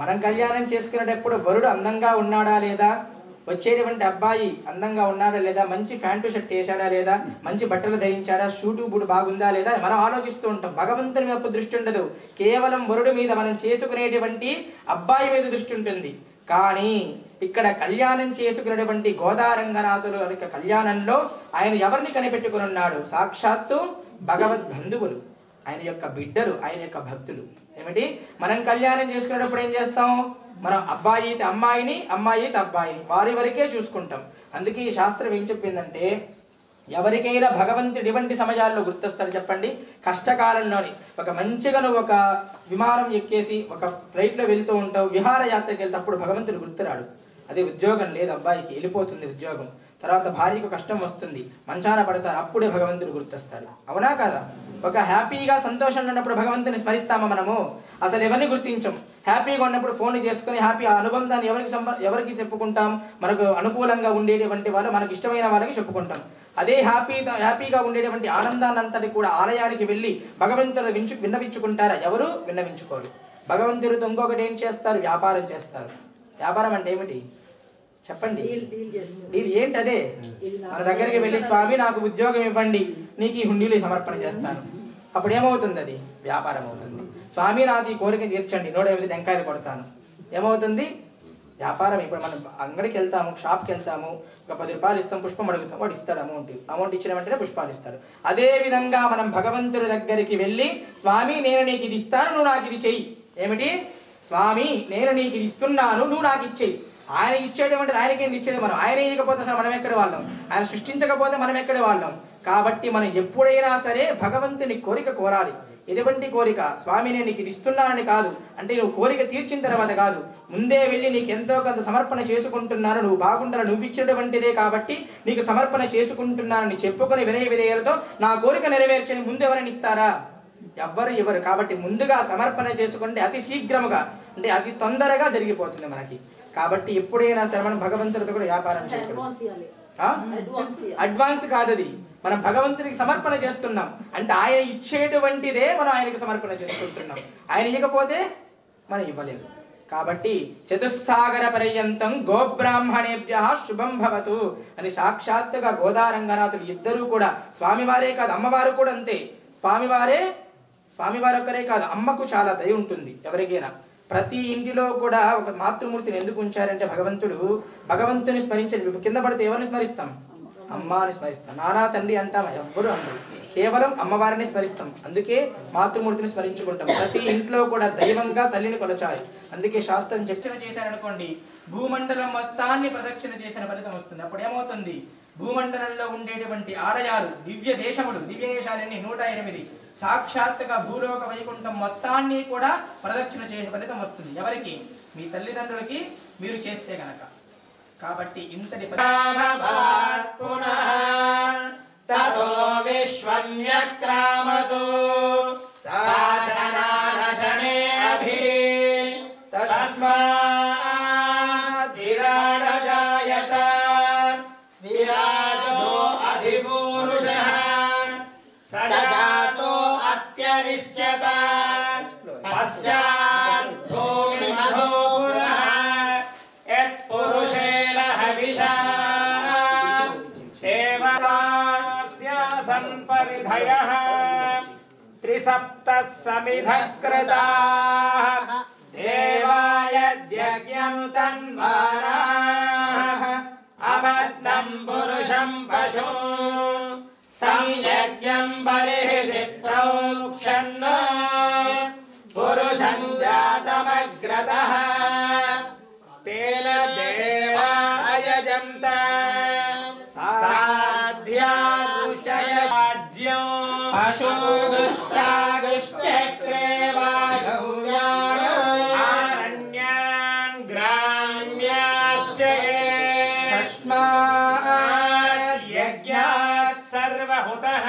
మనం కళ్యాణం చేసుకునేటప్పుడు వరుడు అందంగా ఉన్నాడా లేదా, వచ్చేటువంటి అబ్బాయి అందంగా ఉన్నాడా లేదా, మంచి ప్యాంటు షర్ట్ వేసాడా లేదా, మంచి బట్టలు ధరించాడా, షూటు బూటు బాగుందా లేదా మనం ఆలోచిస్తూ ఉంటాం. భగవంతుని వైపు దృష్టి ఉండదు. కేవలం వరుడు మీద, మనం చేసుకునేటువంటి అబ్బాయి మీద దృష్టి ఉంటుంది. కానీ ఇక్కడ కళ్యాణం చేసుకునేటువంటి గోదారంగనాథుల యొక్క కళ్యాణంలో ఆయన ఎవరిని కనిపెట్టుకుని ఉన్నాడు? సాక్షాత్తు భగవద్బంధువులు, ఆయన యొక్క బిడ్డలు, ఆయన యొక్క భక్తులు. ఏమిటి? మనం కళ్యాణం చేసుకునేటప్పుడు ఏం చేస్తాం? మనం అబ్బాయి అయితే అమ్మాయిని, అమ్మాయి అయితే అబ్బాయిని వారి వరకే చూసుకుంటాం. అందుకే ఈ శాస్త్రం ఏం చెప్పిందంటే, ఎవరికైనా భగవంతుడు ఇటువంటి సమయాల్లో గుర్తొస్తాడు చెప్పండి? కష్టకాలంలోని. ఒక మంచిగా నువ్వు ఒక విమానం ఎక్కేసి ఒక ఫ్లైట్లో వెళ్తూ ఉంటావు, విహారయాత్రకి వెళ్తేప్పుడు భగవంతుడు గుర్తురాడు. అదే ఉద్యోగం లేదు అబ్బాయికి, వెళ్ళిపోతుంది ఉద్యోగం, తర్వాత భార్యకు కష్టం వస్తుంది, మంచాన పడతారు, అప్పుడే భగవంతుడు గుర్తొస్తాడు. అవునా కాదా? ఒక హ్యాపీగా సంతోషంగా ఉన్నప్పుడు భగవంతుని స్మరిస్తామా మనము? అసలు ఎవరిని గుర్తించం. హ్యాపీగా ఉన్నప్పుడు ఫోన్ చేసుకుని హ్యాపీ ఆ అనుబంధాన్ని ఎవరికి చెప్పుకుంటాం? మనకు అనుకూలంగా ఉండేటువంటి వాళ్ళు, మనకు ఇష్టమైన వాళ్ళకి చెప్పుకుంటాం. అదే హ్యాపీగా ఉండేటువంటి ఆనందాన్ని అంతటి కూడా ఆలయానికి వెళ్ళి భగవంతుడు విన్నవించుకుంటారా? ఎవరు విన్నవించుకోరు. భగవంతుడితో ఇంకొకటి ఏం చేస్తారు? వ్యాపారం చేస్తారు. వ్యాపారం అంటే ఏమిటి చెప్పండి? డీల్ ఏంటి? అదే మన దగ్గరికి వెళ్ళి స్వామి నాకు ఉద్యోగం ఇవ్వండి, నీకు ఈ హుండీలు సమర్పణ చేస్తాను. అప్పుడు ఏమవుతుంది? అది వ్యాపారం అవుతుంది. స్వామి నాకు ఈ కోరిక తీర్చండి, 150 టెంకాయలు కొడతాను. ఏమవుతుంది? వ్యాపారం. ఇప్పుడు మనం అంగడికి వెళ్తాము, షాప్కి వెళ్తాము, ఒక 10 రూపాయలు ఇస్తాం, పుష్పం అడుగుతాం, వాడు ఇస్తాడు అమౌంట్ ఇచ్చిన వెంటనే పుష్పాలు ఇస్తాడు. అదే విధంగా మనం భగవంతుడి దగ్గరికి వెళ్ళి స్వామి నేను నీకు ఇది ఇస్తాను, నువ్వు నాకు ఇది చెయ్యి. ఏమిటి? స్వామి నేను నీకు ఇది ఇస్తున్నాను, నువ్వు నాకు ఇచ్చేయి. ఆయన ఇచ్చేటువంటిది ఆయనకేంది ఇచ్చేది మనం? ఆయన ఇవ్వకపోతే అసలు మనం ఎక్కడి వాళ్ళం? ఆయన సృష్టించకపోతే మనం ఎక్కడి వాళ్ళం? కాబట్టి మనం ఎప్పుడైనా సరే భగవంతుని కోరిక కోరాలి. ఎటువంటి కోరిక? స్వామి నేను నీకు ఇది ఇస్తున్నానని కాదు, అంటే నువ్వు కోరిక తీర్చిన తర్వాత కాదు, ముందే వెళ్ళి నీకు ఎంతో కొంత సమర్పణ చేసుకుంటున్నాను, నువ్వు బాగుండాలి, నువ్వు ఇచ్చినటువంటిదే కాబట్టి నీకు సమర్పణ చేసుకుంటున్నానని చెప్పుకొని వినయ విధేయులతో నా కోరిక నెరవేర్చని ముందు ఎవరైనా ఇస్తారా? ఎవ్వరు. కాబట్టి ముందుగా సమర్పణ చేసుకుంటే అతి శీఘ్రముగా, అంటే అతి తొందరగా జరిగిపోతుంది మనకి. కాబట్టి ఎప్పుడైనా సరే మనం భగవంతుడితో కూడా వ్యాపారం చేయాలి. అడ్వాన్స్ కాదు అది, మనం భగవంతుడికి సమర్పణ చేస్తున్నాం అంటే ఆయన ఇచ్చేటువంటిదే మనం ఆయనకి సమర్పణ చేసుకుంటున్నాం. ఆయన ఇవ్వకపోతే మనం ఇవ్వలేము. కాబట్టి చతుస్సాగర పర్యంతం గోబ్రాహ్మణేభ్యః శుభం భవతు అని సాక్షాత్తుగా గోదారంగనాథులు ఇద్దరూ కూడా, స్వామివారే కాదు అమ్మవారు కూడా అంతే. స్వామివారు ఒక్కరే కాదు, అమ్మకు చాలా దయ ఉంటుంది ఎవరికైనా. ప్రతి ఇంటిలో కూడా ఒక మాతృమూర్తిని ఎందుకు ఉంచారంటే భగవంతుని స్మరించండి. కింద పడితే ఎవరిని స్మరిస్తాం? అమ్మాని స్మరిస్తాం. నానా తండ్రి అంటామా? ఎవ్వరు అందరూ కేవలం అమ్మవారిని స్మరిస్తాం. అందుకే మాతృమూర్తిని స్మరించుకుంటాం. ప్రతి ఇంట్లో కూడా దైవంగా తల్లిని కొలచాలి. అందుకే శాస్త్రం చర్చన చేశారనుకోండి, భూమండలం మొత్తాన్ని ప్రదక్షిణ చేసిన ఫలితం వస్తుంది. అప్పుడు ఏమవుతుంది? భూమండలంలో ఉండేటువంటి ఆలయాలు, దివ్య దేశాలన్నీ 108 సాక్షాత్తుగా భూలోక వైకుంఠం మొత్తాన్ని కూడా ప్రదక్షిణ చేసే ఫలితం వస్తుంది. ఎవరికి? మీ తల్లిదండ్రులకి మీరు చేస్తే గనక. కాబట్టి ఇంతటి सिद्धयः त्रिसप्तः समिधः कृताः देवाय यज्ञं तन्वानाः अबद्धं पुरुषं पशु तं यज्ञं बर्हिषि प्रोक्षन् पुरुषं जातमग्रतः तेन देवा अयजन्त साध्यादुषयराज्यं पशुगुष्टागुष्टक्रे वायव्यान् आरण्यान् ग्राम्याश्च तस्मात् यज्ञात् सर्वहुतः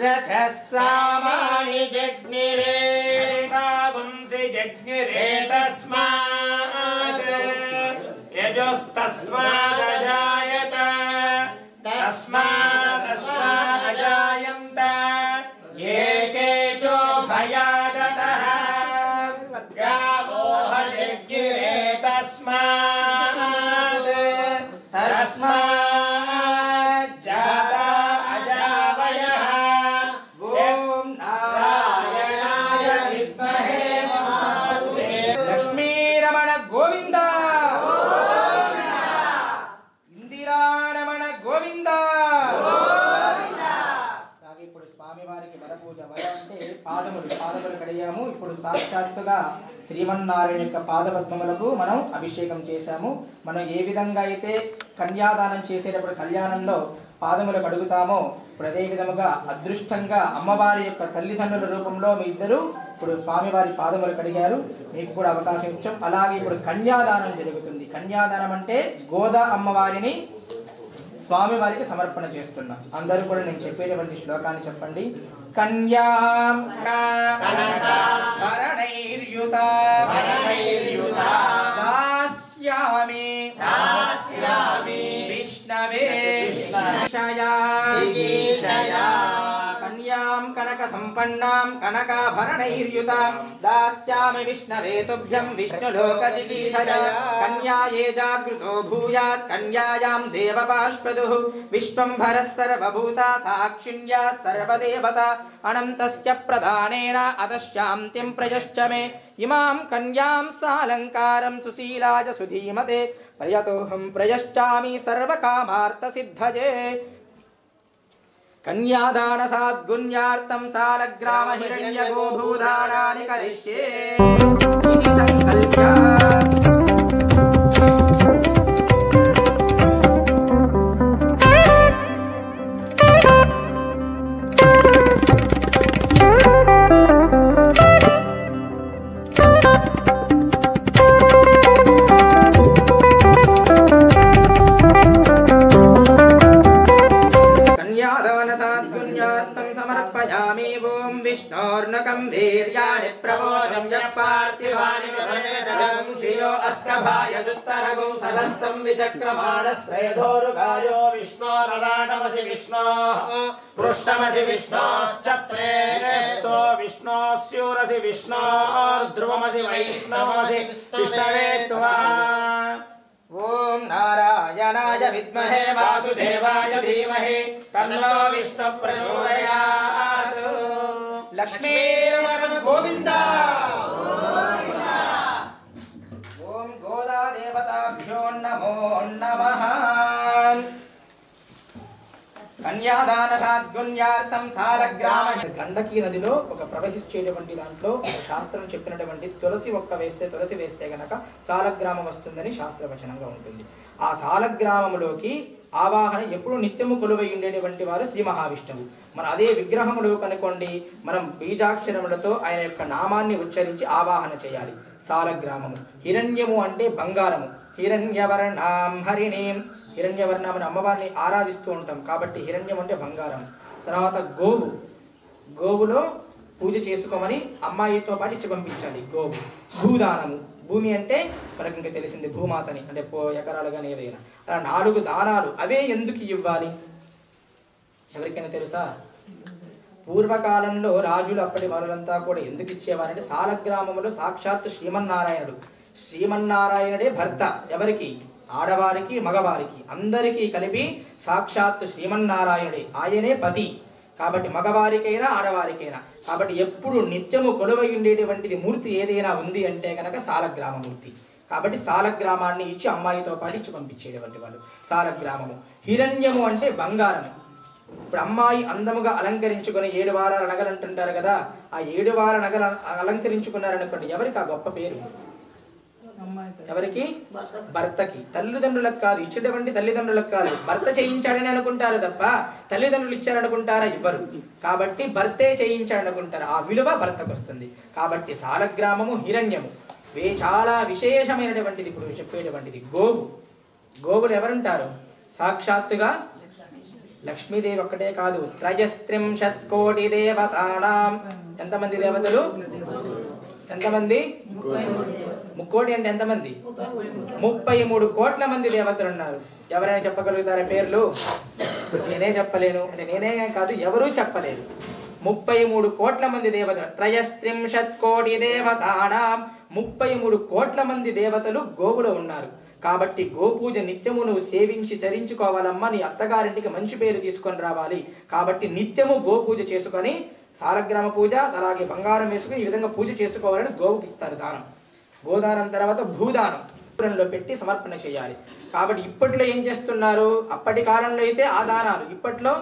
रजः सामानि जज्ञिरे छन्दागुंसि जज्ञिरे तस्मात् यजोस्तस्मादजायत तस्मादजायन्त ये केचोभयादतः गावो जज्ञिरे तस्मात् जाता अजावयः ॐ नारायणाय विद्महे लक्ष्मीरमण गोविंद ఇందిరారమణ గోవింద ఇప్పుడు స్వామి వారికి వరపూజ వర అంటే పాదములు కడిగాము. ఇప్పుడు సాక్షాత్తుగా శ్రీమన్నారాయణ యొక్క పాదపద్మములకు మనం అభిషేకం చేశాము. మనం ఏ విధంగా అయితే కన్యాదానం చేసేటప్పుడు కళ్యాణంలో పాదములు కడుగుతామో ఇప్పుడు అదే విధముగా అదృష్టంగా అమ్మవారి యొక్క తల్లిదండ్రుల రూపంలో మీ ఇద్దరు ఇప్పుడు స్వామివారి పాదములు కడిగారు. మీకు కూడా అవకాశం ఇచ్చాం. అలాగే ఇప్పుడు కన్యాదానం జరుగుతుంది. కన్యాదానం అంటే గోదా అమ్మవారిని స్వామివారికి సమర్పణ చేస్తున్నాం. అందరూ కూడా నేను చెప్పేటువంటి శ్లోకాన్ని చెప్పండి. కన్యాం దాస్యామి విష్ణవే కన్యాం కనక సంపన్నాం కనకాభరణైర్యుతాం దాస్యామి విష్ణవే తుభ్యం విష్ణులోక జిగీషయా కన్యాయే జాగృతో భూయాత్ కన్యాయాం దేవపాశ్వదుః విశ్వంభరః సర్వభూతా సాక్షిణ్యా సర్వదేవతా అనంతస్య ప్రధానేన అతశ్యాంతిం ప్రయశ్చ మే ఇమాం కన్యాం సాలంకారం సుశీలాయ సుధీమతే ప్రయతోహం ప్రయశ్చామి సర్వకామార్థ సిద్ధయే కన్యాదాన సాద్గుణ్యార్థం సాలగ్రామ హిరణ్యగో భూదానాని కరిష్యే ఇది సంకల్ప్య సమర్పయామి. ఓం విష్ణోర్నకం వీర్యాణి ప్రబోధం యః పార్థివాని విభవేదం శ్రియో అస్కభాయదుత్తరగం సహస్తం విచక్రమాణశ్రేధోరుగాయో విష్ణోరరాటమసి విష్ణోః పృష్టమసి విష్ణోశ్చత్రే తో విష్ణోస్యూరసి విష్ణోర్ధ్రువమసి వైష్ణవమసి విష్ణవే త్వా ఓం నారాయణాయ విద్మహే వాసుదేవాయ ధీమహి తన్నో విష్ణు ప్రచోదయాత్. లక్ష్మీరమణ గోవింద ఓం గోదా దేవతాభ్యో నమో నమః. కన్యాదాన సాద్గుణ్యార్థం సాలగ్రామ గండకీ నదిలో ఒక ప్రవహించేటువంటి దాంట్లో శాస్త్రం చెప్పినటువంటి తులసి మొక్క వేస్తే తులసి వేస్తే గనక సాలగ్రామం వస్తుందని శాస్త్రవచనంగా ఉంటుంది. ఆ సాలగ్రామములోకి ఆవాహన ఎప్పుడు నిత్యము కొలువై ఉండేటువంటి వారు శ్రీ మహావిష్ణువు. మన అదే విగ్రహములో కనుకోండి మనం బీజాక్షరములతో ఆయన యొక్క నామాన్ని ఉచ్చరించి ఆవాహన చేయాలి. సాలగ్రామము. హిరణ్యము అంటే బంగారము. హిరణ్యవర్ణాం హరిణీం హిరణ్యవర్ణామని అమ్మవారిని ఆరాధిస్తూ ఉంటాం కాబట్టి హిరణ్యం అంటే బంగారం. తర్వాత గోవు. గోవులో పూజ చేసుకోమని అమ్మాయితో పాటు ఇచ్చి పంపించాలి. గోవు. భూదానము. భూమి అంటే మనకి ఇంకా తెలిసింది భూమాతని అంటే ఎకరాలు కానీ ఏదైనా అలా 4 దానాలు. అవే ఎందుకు ఇవ్వాలి ఎవరికైనా తెలుసా? పూర్వకాలంలో రాజులు అప్పటి వారులంతా కూడా ఎందుకు ఇచ్చేవారంటే సాలగ్రామంలో సాక్షాత్తు శ్రీమన్నారాయణుడే భర్త. ఎవరికి? ఆడవారికి మగవారికి అందరికీ కలిపి సాక్షాత్తు శ్రీమన్నారాయణుడే. ఆయనే పతి. కాబట్టి మగవారికైనా ఆడవారికైనా. కాబట్టి ఎప్పుడు నిత్యము కొలువై ఉండేటువంటిది మూర్తి ఏదైనా ఉంది అంటే కనుక సాలగ్రామమూర్తి. కాబట్టి సాలగ్రామాన్ని ఇచ్చి అమ్మాయితో పాటు ఇచ్చి పంపించేటువంటి వాళ్ళు సాలగ్రామము. హిరణ్యము అంటే బంగారము. ఇప్పుడు అమ్మాయి అందముగా అలంకరించుకొని 7 వారాల నగలు అంటుంటారు కదా, ఆ 7 వారాల నగలు అలంకరించుకున్నారనుకోండి, ఎవరికి ఆ గొప్ప పేరు? ఎవరికి? భర్తకి. తల్లిదండ్రులకు కాదు, ఇచ్చేటువంటి తల్లిదండ్రులకు కాదు, భర్త చేయించాడని అనుకుంటారు తప్ప తల్లిదండ్రులు ఇచ్చారనుకుంటారా? ఇవ్వరు. కాబట్టి భర్తే చేయించాడనుకుంటారు, ఆ విలువ భర్తకు వస్తుంది. కాబట్టి సాలగ్రామము హిరణ్యము చాలా విశేషమైనటువంటిది. ఇప్పుడు చెప్పేటువంటిది గోవు. గోవులు ఎవరుంటారు? సాక్షాత్తుగా లక్ష్మీదేవి ఒక్కటే కాదు, 330 కోటి దేవతానాం. ఎంతమంది దేవతలు? ఎంతమంది? 3 కోటి అంటే ఎంతమంది? 33 కోట్ల మంది దేవతలు ఉన్నారు. ఎవరైనా చెప్పగలుగుతారా పేర్లు? నేనే చెప్పలేను, అంటే నేనే కాదు ఎవరూ చెప్పలేరు. 33 కోట్ల మంది దేవతలు. 330 కోటి దేవతానాం. 33 కోట్ల మంది దేవతలు గోవులో ఉన్నారు. కాబట్టి గోపూజ నిత్యము నువ్వు సేవించి చరించుకోవాలమ్మా. నీ అత్తగారింటికి మంచి పేరు తీసుకొని రావాలి. కాబట్టి నిత్యము గోపూజ చేసుకొని సాలగ్రామ పూజ, అలాగే బంగారం వేసుకుని ఈ విధంగా పూజ చేసుకోవాలని గోవుకి ఇస్తారు దానం. గోదానం తర్వాత భూదానం లో పెట్టి సమర్పణ చేయాలి. కాబట్టి ఇప్పట్లో ఏం చేస్తున్నారు? అప్పటి కాలంలో అయితే ఆ దానాలు. ఇప్పట్లో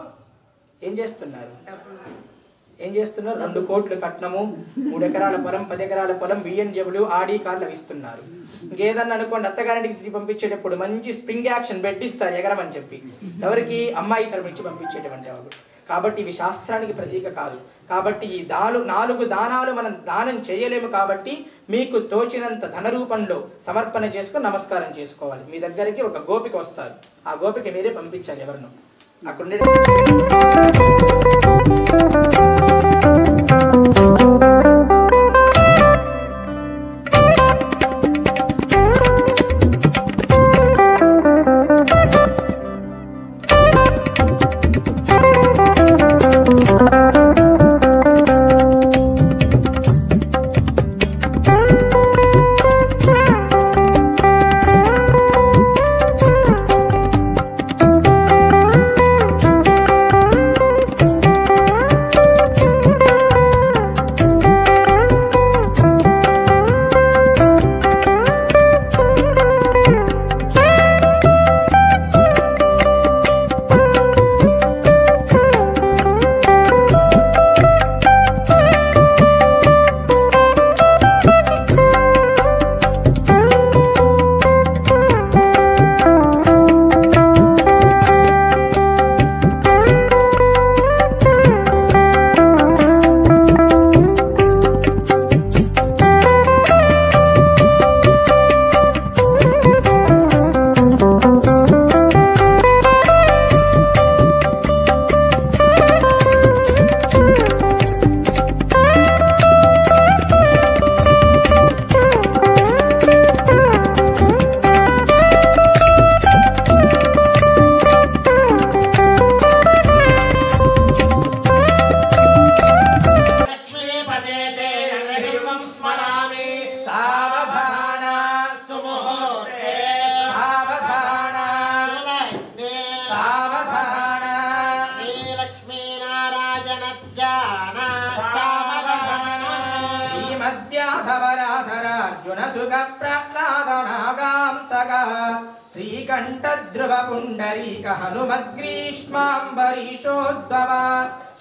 ఏం చేస్తున్నారు? 2 కోట్లు కట్నము, 3 ఎకరాల పొలం, 10 ఎకరాల పొలం, బియ్యం ఆడి కార్లు ఇస్తున్నారు. ఇంకేదన్నా అనుకోండి, అత్తగారింటికి పంపించేటప్పుడు మంచి స్ప్రింగ్ యాక్షన్ పెట్టిస్తారు ఎగరమని చెప్పి. ఎవరికి? అమ్మాయి తరపు నుంచి పంపించేటువంటి వాళ్ళు. కాబట్టి ఇవి శాస్త్రానికి ప్రతీక కాదు. కాబట్టి ఈ 4 దానాలు మనం దానం చేయలేము. కాబట్టి మీకు తోచినంత ధన రూపంలో సమర్పణ చేసుకుని నమస్కారం చేసుకోవాలి. మీ దగ్గరికి ఒక గోపిక వస్తారు, ఆ గోపిక మీరే పంపించాలి. ఎవరినో అక్కడ శ్రీకంఠద్రువపుండరీక హనుమద్గ్రీష్మాంబరీషోద్భవ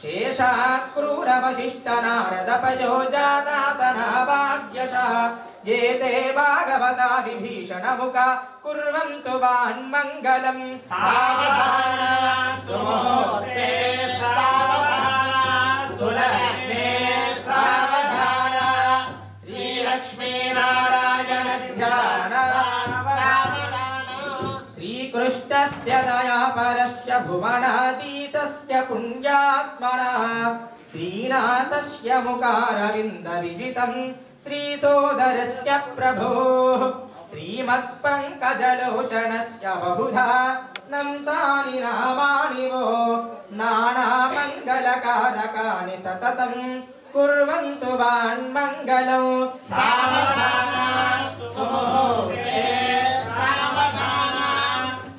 శేషాక్రూరవశిష్ట నారదపయోజాతాసనాభాగ్యశః ఏతే భాగవతా విభీషణముఖ కుర్వంతు వాన్మంగళం. సావధాన సుముహూర్తే సావధాన సులగ్నే సావధాన శ్రీలక్ష్మీనారాయణ ధ్యాన కృష్ణస్య దయాపరస్య భువనాధీశస్య పుణ్యాత్మనః శ్రీనాథస్య ముఖారవింద విజితం శ్రీసోదరస్య ప్రభోః శ్రీమత్పంకజలోచనస్య బహుధా నంతాని నామాని వో నానామంగళకారకాని సతతం కుర్వంతు వాన్మంగళం. సావధాన సుముహూర్తే సావధాన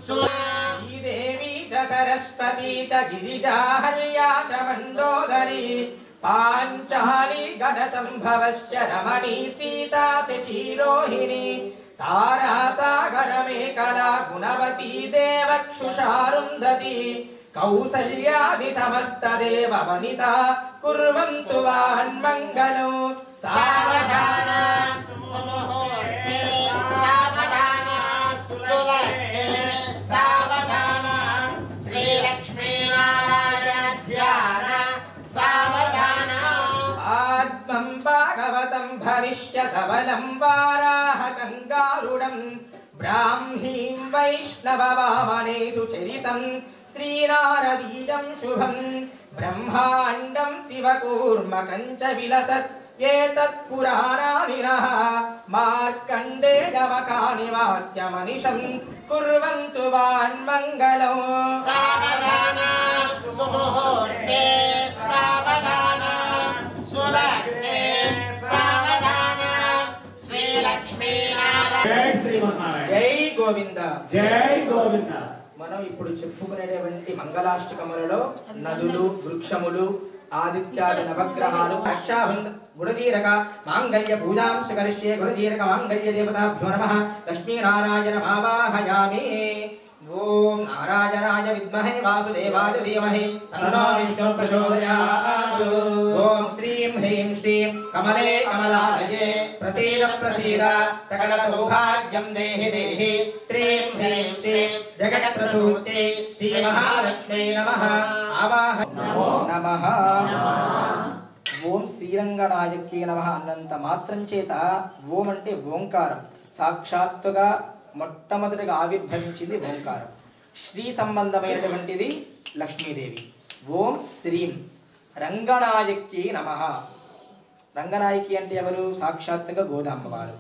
శ్రీదేవి చ सरस्वती च गिरिजाहल्या च मण्डोदरी पाञ्चाली गणसम्भवश्च रमणी सीता शचीरोहिणी तारा सागरमेखला गुणवती देवक्षुषारुन्धती कौसल्यादि समस्तदेववनिता कुर्वन्तु वान्मङ्गलो सावधान सुमुहूर्ते सावधान सुलग्ने सावधान श्रीलक्ष्मीनारायण ध्यान सावधान आत्मं भागवतं भविष्यतबलं वाराहकङ्गारुडं ब्राह्मीं वैष्णववामनेषु चरितं श्रीनारदीयं शुभं ब्रह्माण्डं शिवकूर्मकं च विलसत् एतत्पुराणानि नः मार्कण्डेयवकानि वाक्यमनिशं कुर्वन्तु वान्मङ्गलो सावधान सुमुहूर्ते सावधान सुलग्ने सावधान श्रीलक्ष्मीनारायण जय श्रीमन्नारायण जय गोविंद जय गोविंद మనం ఇప్పుడు చెప్పుకునేటువంటి మంగళాష్టకములలో నదులు వృక్షములు ఆదిత్యాది నవగ్రహాలు రక్షాబంధ గుణజీరక మాంగళ్య పూజాంశ కరిష్యే గుణజీరక మాంగళ్య దేవతాభ్యో నమః లక్ష్మీనారాయణ ఆవాహయామి ఓం నారాయణాయ విద్మహే వాసుదేవాయ ధీమహి తన్నో విష్ణు ప్రచోదయాత్ ఓం శ్రీం హ్రీం శ్రీం కమలే కమలాలయే ప్రసీద ప్రసీద సకల సౌభాగ్యం దేహి దేహి శ్రీం హ్రీం శ్రీం జగత్ప్రసూతే శ్రీ మహాలక్ష్మీ నమః ఆవాహ నమః ఓం శ్రీరంగనాయకి నమః అన్నంత మాత్రం చేత ఓం అంటే ఓంకారం సాక్షాత్తుగా మొట్టమొదటిగా ఆవిర్భవించింది ఓంకారం శ్రీ సంబంధమైనటువంటిది లక్ష్మీదేవి ఓం శ్రీం రంగనాయకి నమః రంగనాయకి అంటే ఎవరు సాక్షాత్తుగా గోదామ్మవారు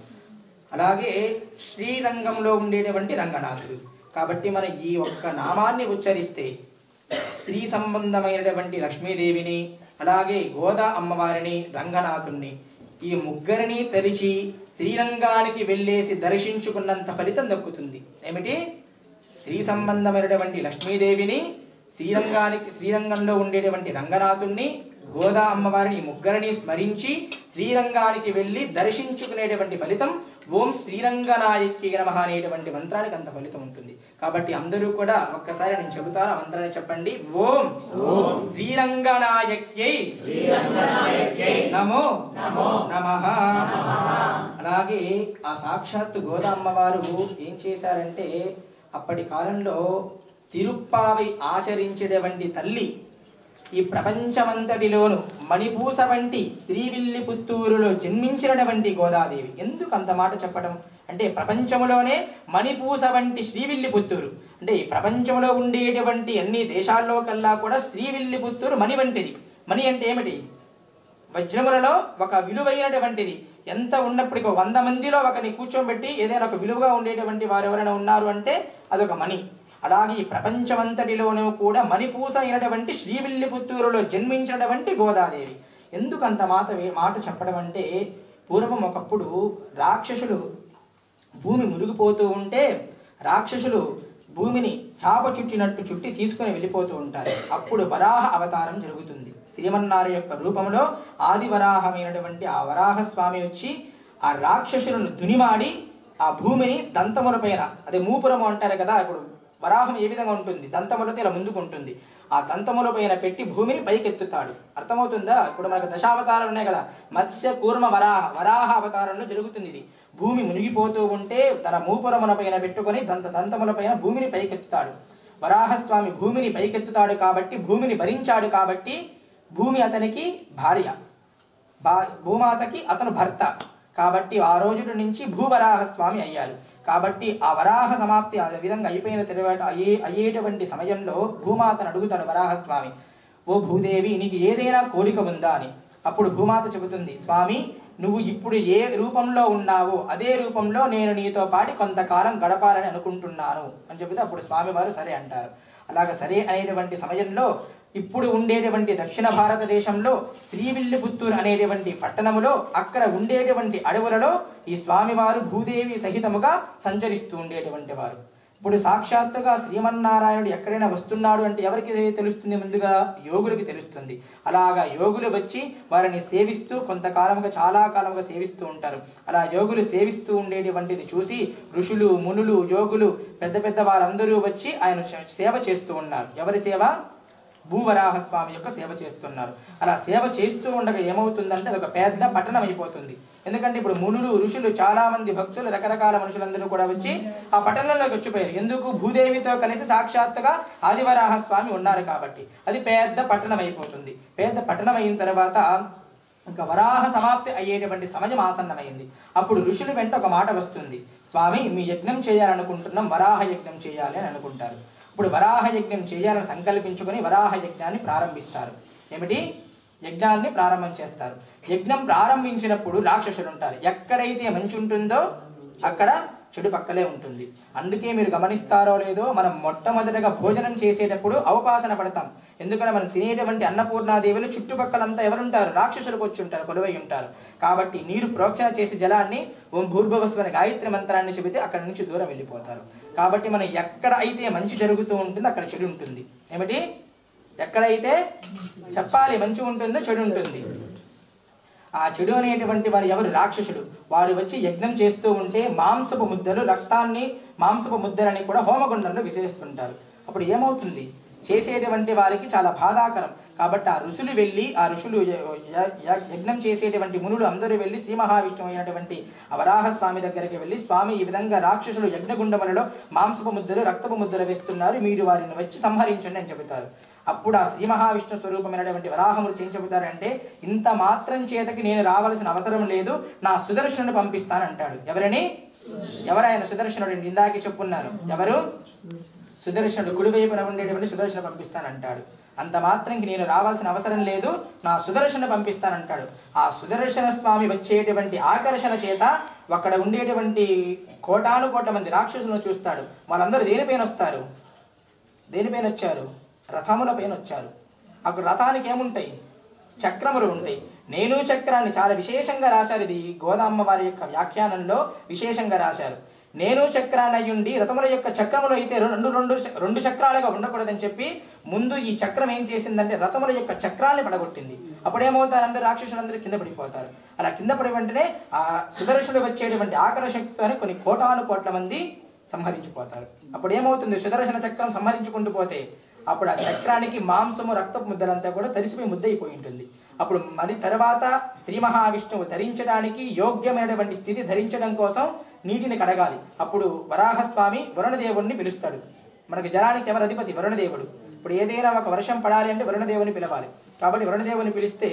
అలాగే శ్రీరంగంలో ఉండేటువంటి రంగనాథుడు కాబట్టి మన ఈ ఒక్క నామాన్ని ఉచ్చరిస్తే స్త్రీ సంబంధమైనటువంటి లక్ష్మీదేవిని అలాగే గోదా అమ్మవారిని రంగనాథుణ్ణి ఈ ముగ్గురిని తరిచి శ్రీరంగానికి వెళ్ళేసి దర్శించుకున్నంత ఫలితం దక్కుతుంది ఏమిటి శ్రీ సంబంధమైనటువంటి లక్ష్మీదేవిని శ్రీరంగంలో ఉండేటువంటి రంగనాథుణ్ణి గోదా అమ్మవారిని ముగ్గురిని స్మరించి శ్రీరంగానికి వెళ్ళి దర్శించుకునేటువంటి ఫలితం ఓం శ్రీరంగనాయకి నమః అనేటువంటి మంత్రానికి అంత ఫలితం ఉంటుంది కాబట్టి అందరూ కూడా ఒక్కసారి నేను చెబుతాను ఆ మంత్రాన్ని చెప్పండి ఓం శ్రీరంగనాయక్యై నమో నమః అలాగే ఆ సాక్షాత్తు గోదా అమ్మవారు ఏం చేశారంటే అప్పటి కాలంలో తిరుప్పావై ఆచరించేటువంటి తల్లి ఈ ప్రపంచమంతటిలోను మణిపూస వంటి శ్రీవిల్లిపుత్తూరులో జన్మించినటువంటి గోదాదేవి ఎందుకు అంత మాట చెప్పడం అంటే ప్రపంచంలోనే మణిపూస వంటి శ్రీవిల్లిపుత్తూరు అంటే ఈ ప్రపంచంలో ఉండేటువంటి అన్ని దేశాల్లో కల్లా కూడా శ్రీవిల్లిపుత్తూరు మణి వంటిది మణి అంటే ఏమిటి వజ్రములలో ఒక విలువైనటువంటిది ఎంత ఉన్నప్పటికీ 100 మందిలో ఒకరిని కూర్చోబెట్టి ఏదైనా ఒక విలువగా ఉండేటువంటి వారు ఎవరైనా ఉన్నారు అంటే అదొక మణి అలాగే ఈ ప్రపంచమంతటిలోనూ కూడా మణిపూస అయినటువంటి శ్రీవిల్లిపుత్తూరులో జన్మించినటువంటి గోదాదేవి ఎందుకు అంత మాట చెప్పడం అంటే పూర్వం ఒకప్పుడు రాక్షసులు భూమి మునిగిపోతూ ఉంటే రాక్షసులు భూమిని చాప చుట్టినట్టు చుట్టి తీసుకుని వెళ్ళిపోతూ ఉంటారు అప్పుడు వరాహ అవతారం జరుగుతుంది శ్రీమన్నారాయణ యొక్క రూపంలో ఆది వరాహమైనటువంటి ఆ వరాహ స్వామి వచ్చి ఆ రాక్షసులను దునిమాడి ఆ భూమిని దంతముల పైన అదే మూపురము అంటారు కదా ఇప్పుడు వరాహం ఏ విధంగా ఉంటుంది దంతములతో ఇలా ముందుకు ఉంటుంది ఆ దంతముల పైన పెట్టి భూమిని పైకెత్తుతాడు అర్థమవుతుందా ఇప్పుడు మనకు దశావతారాలు ఉన్నాయి కదా మత్స్య కూర్మ వరాహ అవతారంలో జరుగుతుంది ఇది భూమి మునిగిపోతూ ఉంటే తన మూపురముల పైన పెట్టుకొని దంతముల పైన భూమిని పైకెత్తుతాడు వరాహస్వామి భూమిని పైకెత్తుతాడు కాబట్టి భూమిని భరించాడు కాబట్టి భూమి అతనికి భార్య భూమాతకి అతను భర్త కాబట్టి ఆ రోజుల నుంచి భూవరాహ స్వామి అయ్యారు కాబట్టి ఆ వరాహ సమాప్తి ఆ విధంగా అయిపోయిన తర్వాత అయ్యేటువంటి సమయంలో భూమాతను అడుగుతాడు వరాహస్వామి ఓ భూదేవి నీకు ఏదైనా కోరిక ఉందా అని అప్పుడు భూమాత చెబుతుంది స్వామి నువ్వు ఇప్పుడు ఏ రూపంలో ఉన్నావో అదే రూపంలో నేను నీతో పాటు కొంతకాలం గడపాలని అనుకుంటున్నాను అని చెబితే అప్పుడు స్వామివారు సరే అంటారు అలాగ సరే అనేటువంటి సమయంలో ఇప్పుడు ఉండేటువంటి దక్షిణ భారతదేశంలో శ్రీవిల్లిపుత్తూరు అనేటువంటి పట్టణములో అక్కడ ఉండేటువంటి అడవులలో ఈ స్వామివారు భూదేవి సహితముగా సంచరిస్తూ ఉండేటువంటి వారు ఇప్పుడు సాక్షాత్తుగా శ్రీమన్నారాయణుడు ఎక్కడైనా వస్తున్నాడు అంటే ఎవరికి తెలుస్తుంది? ముందుగా యోగులకి తెలుస్తుంది. అలాగా యోగులు వచ్చి వారిని సేవిస్తూ కొంతకాలంగా చాలా కాలంగా సేవిస్తూ ఉంటారు. అలా యోగులు సేవిస్తూ ఉండేటువంటిది చూసి ఋషులు, మునులు, యోగులు, పెద్ద పెద్ద వారందరూ వచ్చి ఆయన సేవ చేస్తూ ఉన్నారు. ఎవరి సేవ? భూవరాహ స్వామి యొక్క సేవ చేస్తున్నారు. అలా సేవ చేస్తూ ఉండగా ఏమవుతుందంటే అదొక పెద్ద పట్టణం అయిపోతుంది. ఎందుకంటే ఇప్పుడు మునులు, ఋషులు, చాలా మంది భక్తులు, రకరకాల మనుషులందరూ కూడా వచ్చి ఆ పట్టణంలోకి వచ్చిపోయారు. ఎందుకు? భూదేవితో కలిసి సాక్షాత్తుగా ఆదివరాహ స్వామి ఉన్నారు కాబట్టి. అది పెద్ద పట్టణం అయిపోతుంది. పెద్ద పట్టణం అయిన తర్వాత ఇంకా వరాహ సమాప్తి అయ్యేటువంటి సమయం ఆసన్నమైంది. అప్పుడు ఋషులు వెంట ఒక మాట వస్తుంది, స్వామి మీ యజ్ఞం చేయాలనుకుంటున్నాం, వరాహ యజ్ఞం చేయాలి అని అనుకుంటారు. ఇప్పుడు వరాహ యజ్ఞం చేయాలని సంకల్పించుకొని వరాహ యజ్ఞాన్ని ప్రారంభిస్తారు. ఏమిటి? యజ్ఞాన్ని ప్రారంభం చేస్తారు. యజ్ఞం ప్రారంభించినప్పుడు రాక్షసులు ఉంటారు. ఎక్కడైతే మంచి ఉంటుందో అక్కడ చెడు పక్కలే ఉంటుంది. అందుకే మీరు గమనిస్తారో లేదో, మనం మొట్టమొదటిగా భోజనం చేసేటప్పుడు అవపాసన పడతాం. ఎందుకంటే మనం తినేటువంటి అన్నపూర్ణాదేవులు చుట్టుపక్కలంతా ఎవరుంటారు? రాక్షసులకు వచ్చి ఉంటారు, కొలువై ఉంటారు. కాబట్టి నీరు ప్రోక్షణ చేసి జలాన్ని ఓం భూర్భువస్వర గాయత్రి మంత్రాన్ని చెబితే అక్కడి నుంచి దూరం వెళ్ళిపోతారు. కాబట్టి మనం ఎక్కడ అయితే మంచి జరుగుతూ ఉంటుందో అక్కడ చెడు ఉంటుంది. ఏమిటి? ఎక్కడైతే చెప్పాలి మంచి ఉంటుందో చెడు ఉంటుంది. ఆ చెడు అనేటువంటి వారు ఎవరు? రాక్షసుడు. వారు వచ్చి యజ్ఞం చేస్తూ ఉంటే మాంసపు ముద్దలు, రక్తాన్ని, మాంసపు ముద్దలని కూడా హోమగుండంలో విసిరిస్తుంటారు. అప్పుడు ఏమవుతుంది? చేసేటువంటి వారికి చాలా బాధాకరం. కాబట్టి ఆ ఋషులు వెళ్ళి, ఆ ఋషులు యజ్ఞం చేసేటువంటి మునులు అందరూ వెళ్ళి శ్రీ మహావిష్ణువు అయినటువంటి వరాహ స్వామి దగ్గరికి వెళ్ళి, స్వామి ఈ విధంగా రాక్షసులు యజ్ఞగుండములలో మాంసపు ముద్దలు, రక్తపు ముద్దలు వేస్తున్నారు, మీరు వారిని వచ్చి సంహరించండి అని చెబుతారు. అప్పుడు ఆ శ్రీ మహావిష్ణు స్వరూపమైనటువంటి వరాహమూర్తి ఏం చెబుతారంటే, ఇంత మాత్రం చేతకి నేను రావాల్సిన అవసరం లేదు, నా సుదర్శనుడు పంపిస్తానంటాడు. ఎవరని? ఎవరైనా సుదర్శనుడు? ఇందాకే చెప్పున్నారు. ఎవరు? సుదర్శనుడు. కుడివైపున ఉండేటువంటి సుదర్శన పంపిస్తానంటాడు. అంత మాత్రంకి నేను రావాల్సిన అవసరం లేదు, నా సుదర్శన పంపిస్తానంటాడు. ఆ సుదర్శన స్వామి వచ్చేటువంటి ఆకర్షణ చేత అక్కడ ఉండేటువంటి కోటాను కోట్ల మంది రాక్షసులను చూస్తాడు. వాళ్ళందరూ దేనిపైన వస్తారు? దేనిపైన వచ్చారు? రథముల పైన వచ్చారు. అక్కడ రథానికి ఏముంటాయి? చక్రములు ఉంటాయి. నేను చక్రాన్ని చాలా విశేషంగా రాశారు. ఇది గోదామ్మ వారి యొక్క వ్యాఖ్యానంలో విశేషంగా రాశారు. నేను చక్రాన్ని అయ్యుండి రథముల యొక్క చక్రములు అయితే రెండు చక్రాలుగా ఉండకూడదని చెప్పి ముందు ఈ చక్రం ఏం చేసిందంటే రథముల యొక్క చక్రాన్ని పడగొట్టింది. అప్పుడేమవుతారు? అందరూ రాక్షసులందరూ కింద పడిపోతారు. అలా కింద పడి వెంటనే ఆ సుదర్శనుడు వచ్చేటువంటి ఆకర్షణతో కొన్ని కోటాను కోట్ల మంది సంహరించిపోతారు. అప్పుడు ఏమవుతుంది? సుదర్శన చక్రం సంహరించుకుంటూ పోతే అప్పుడు ఆ చక్రానికి మాంసము, రక్తపు ముద్దలంతా కూడా తరిసిపోయి ముద్దయిపోయి ఉంటుంది. అప్పుడు మరి తర్వాత శ్రీ మహావిష్ణువు ధరించడానికి యోగ్యమైనటువంటి స్థితి ధరించడం కోసం నీటిని కడగాలి. అప్పుడు వరాహస్వామి వరుణదేవుడిని పిలుస్తాడు. మనకి జలానికి ఎవరు అధిపతి? వరుణదేవుడు. ఇప్పుడు ఏదైనా ఒక వర్షం పడాలి అంటే వరుణదేవుని పిలవాలి. కాబట్టి వరుణదేవుని పిలిస్తే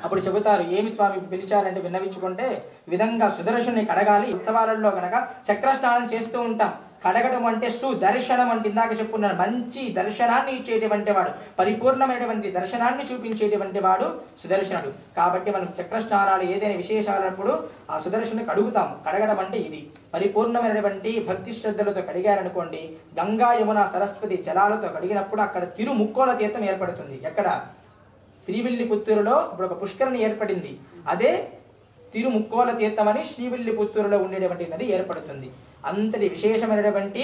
అప్పుడు చెబుతారు, ఏమి స్వామి పిలిచారంటే విన్నవించుకుంటే, విధంగా సుదర్శుని కడగాలి. ఉత్సవాలలో గనక చక్రస్నానం చేస్తూ ఉంటాం. కడగడం అంటే సుదర్శనం అంటే ఇందాక చెప్పుకున్నాను, మంచి దర్శనాన్ని ఇచ్చేటువంటి వాడు, పరిపూర్ణమైనటువంటి దర్శనాన్ని చూపించేటువంటి వాడు సుదర్శనుడు. కాబట్టి మనం చక్రస్నానాలు ఏదైనా విశేషాలప్పుడు ఆ సుదర్శనుని కడుగుతాం. కడగడం అంటే ఇది పరిపూర్ణమైనటువంటి భక్తి శ్రద్ధలతో కడిగారనుకోండి, గంగా, యమున, సరస్వతి జలాలతో కడిగినప్పుడు అక్కడ తిరుముక్కోల తీర్థం ఏర్పడుతుంది. ఎక్కడ? శ్రీవిల్లిపుత్తూరులో ఇప్పుడు ఒక పుష్కరిణి ఏర్పడింది. అదే తిరుముక్కోల తీర్థం అని శ్రీవిల్లిపుత్తూరులో ఉండేటువంటి నది ఏర్పడుతుంది. అంతటి విశేషమైనటువంటి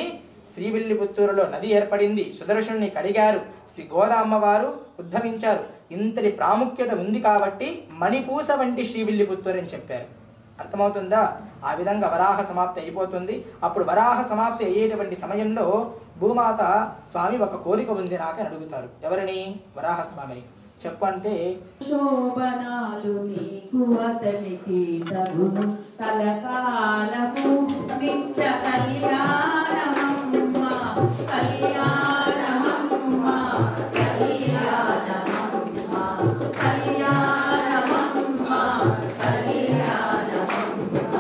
శ్రీవిల్లిపుత్తూరులో నది ఏర్పడింది. సుదర్శనుని కడిగారు. శ్రీ గోదా అమ్మవారు ఉద్భవించారు. ఇంతటి ప్రాముఖ్యత ఉంది కాబట్టి మణిపూస వంటి శ్రీవిల్లిపుత్తూరు అని చెప్పారు. అర్థమవుతుందా? ఆ విధంగా వరాహ సమాప్తి అయిపోతుంది. అప్పుడు వరాహ సమాప్తి అయ్యేటువంటి సమయంలో భూమాత, స్వామి ఒక కోరిక ఉంది నాకని అడుగుతారు. ఎవరిని? వరాహ స్వామిని. చెప్పంటే, శోభనాలు నీకు అతనికి తగును కలకాలము నిత్య కళ్యాణమమ్మ కళ్యాణమమ్మ కళ్యాణమమ్మ కళ్యాణమమ్మ కళ్యాణమమ్మ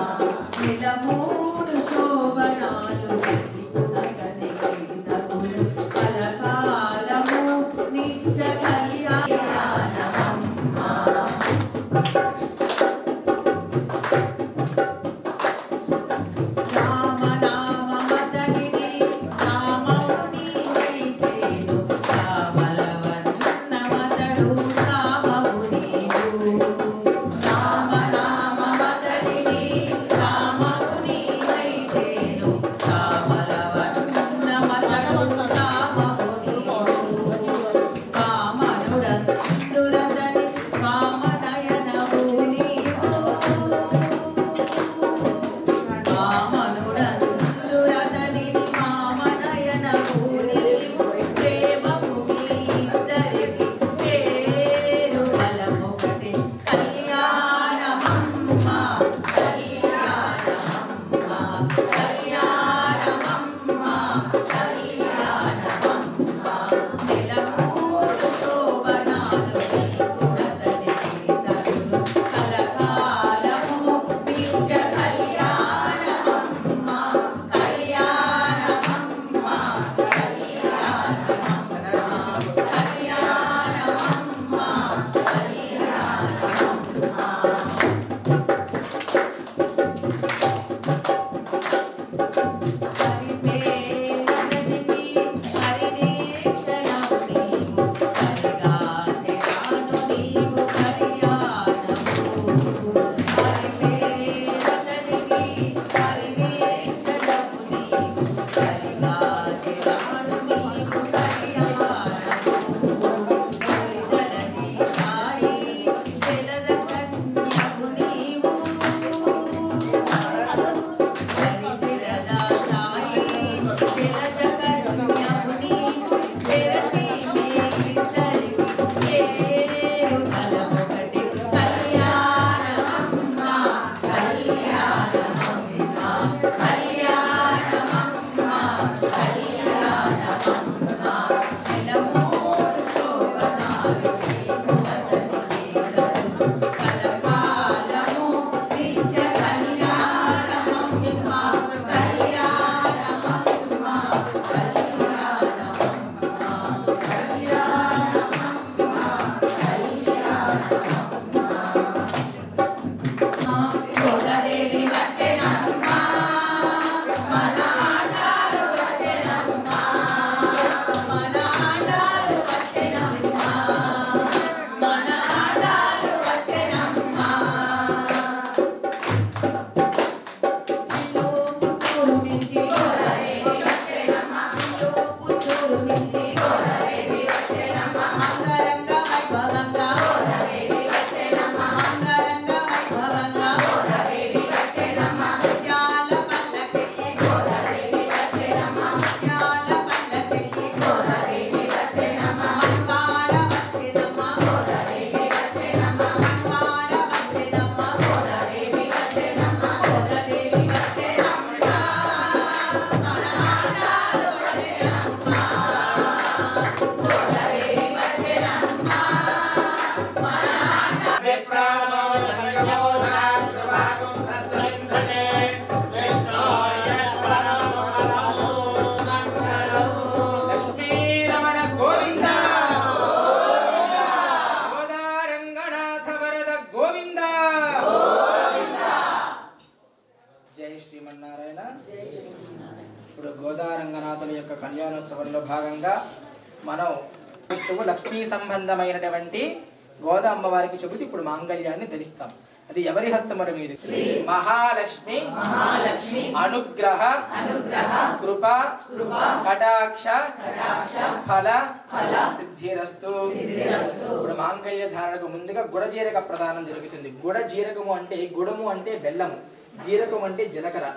నిలమూడు శోభనాలు నీకు అతనికి తగును కలకాలము నిత్య రామనామ మదనిది రామౌని వైతేను రామల ఇప్పుడు గోదారంగనాథుల యొక్క కళ్యాణోత్సవంలో భాగంగా మనం విష్ణువు లక్ష్మీ సంబంధమైనటువంటి గోదా అమ్మవారికి చెబుతూ ఇప్పుడు మాంగళ్యాన్ని ధరిస్తాం. అది ఎవరి హస్తముల మీద? మహాలక్ష్మి అనుగ్రహ కృప కటాక్ష ఫల సిద్ధిరస్తు. ఇప్పుడు మాంగళ్య ధారణకు ముందుగా గుడజీరక ప్రదానం జరుగుతుంది. గుడజీరకము అంటే గుడము అంటే బెల్లము, జీరకం అంటే జీలకర్ర.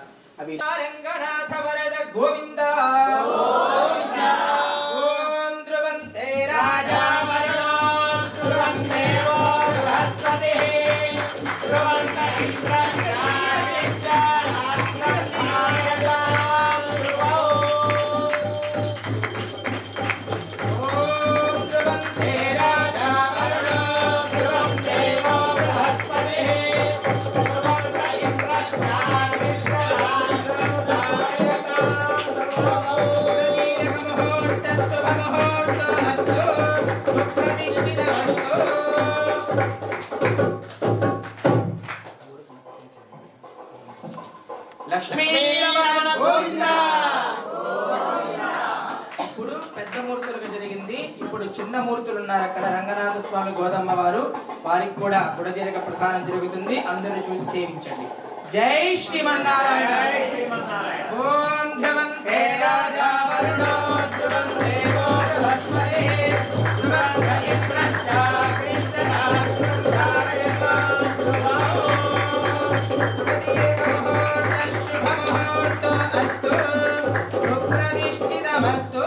అవి రంగనాథ వరద గోవింద ఓం ధ్రువంతే రాజా వరుణో ధ్రువంతే బృహస్పతి ధ్రువంత ఇంద్రశ్చారిశ్చ రాష్ట్రధారకా ధ్రువో ఓం ధ్రువంతే రాజా వరుణో ధ్రువంతే బృహస్పతి ధ్రువంత ఇంద్రశ్చారిశ్చ లక్ష్మీ రమణ గోవింద. ఇప్పుడు పెద్ద మూర్తులుగా జరిగింది. ఇప్పుడు చిన్న మూర్తులు ఉన్నారు అక్కడ, రంగనాథ స్వామి గోదమ్మ వారు. వారికి కూడా గుడజీరక ప్రధానం జరుగుతుంది. అందరూ చూసి సేవించండి. జై శ్రీమన్నారాయణ. ఓం ధ్రువంతే రాజా వరుణో ధ్రువంతే బృహస్పతి ధ్రువంత ఇంద్రశ్చ కృష్ణరాష్ట్రం ధారయతా ధ్రువో శుభముహూర్తో అస్తు సుప్రతిష్ఠితమస్తు.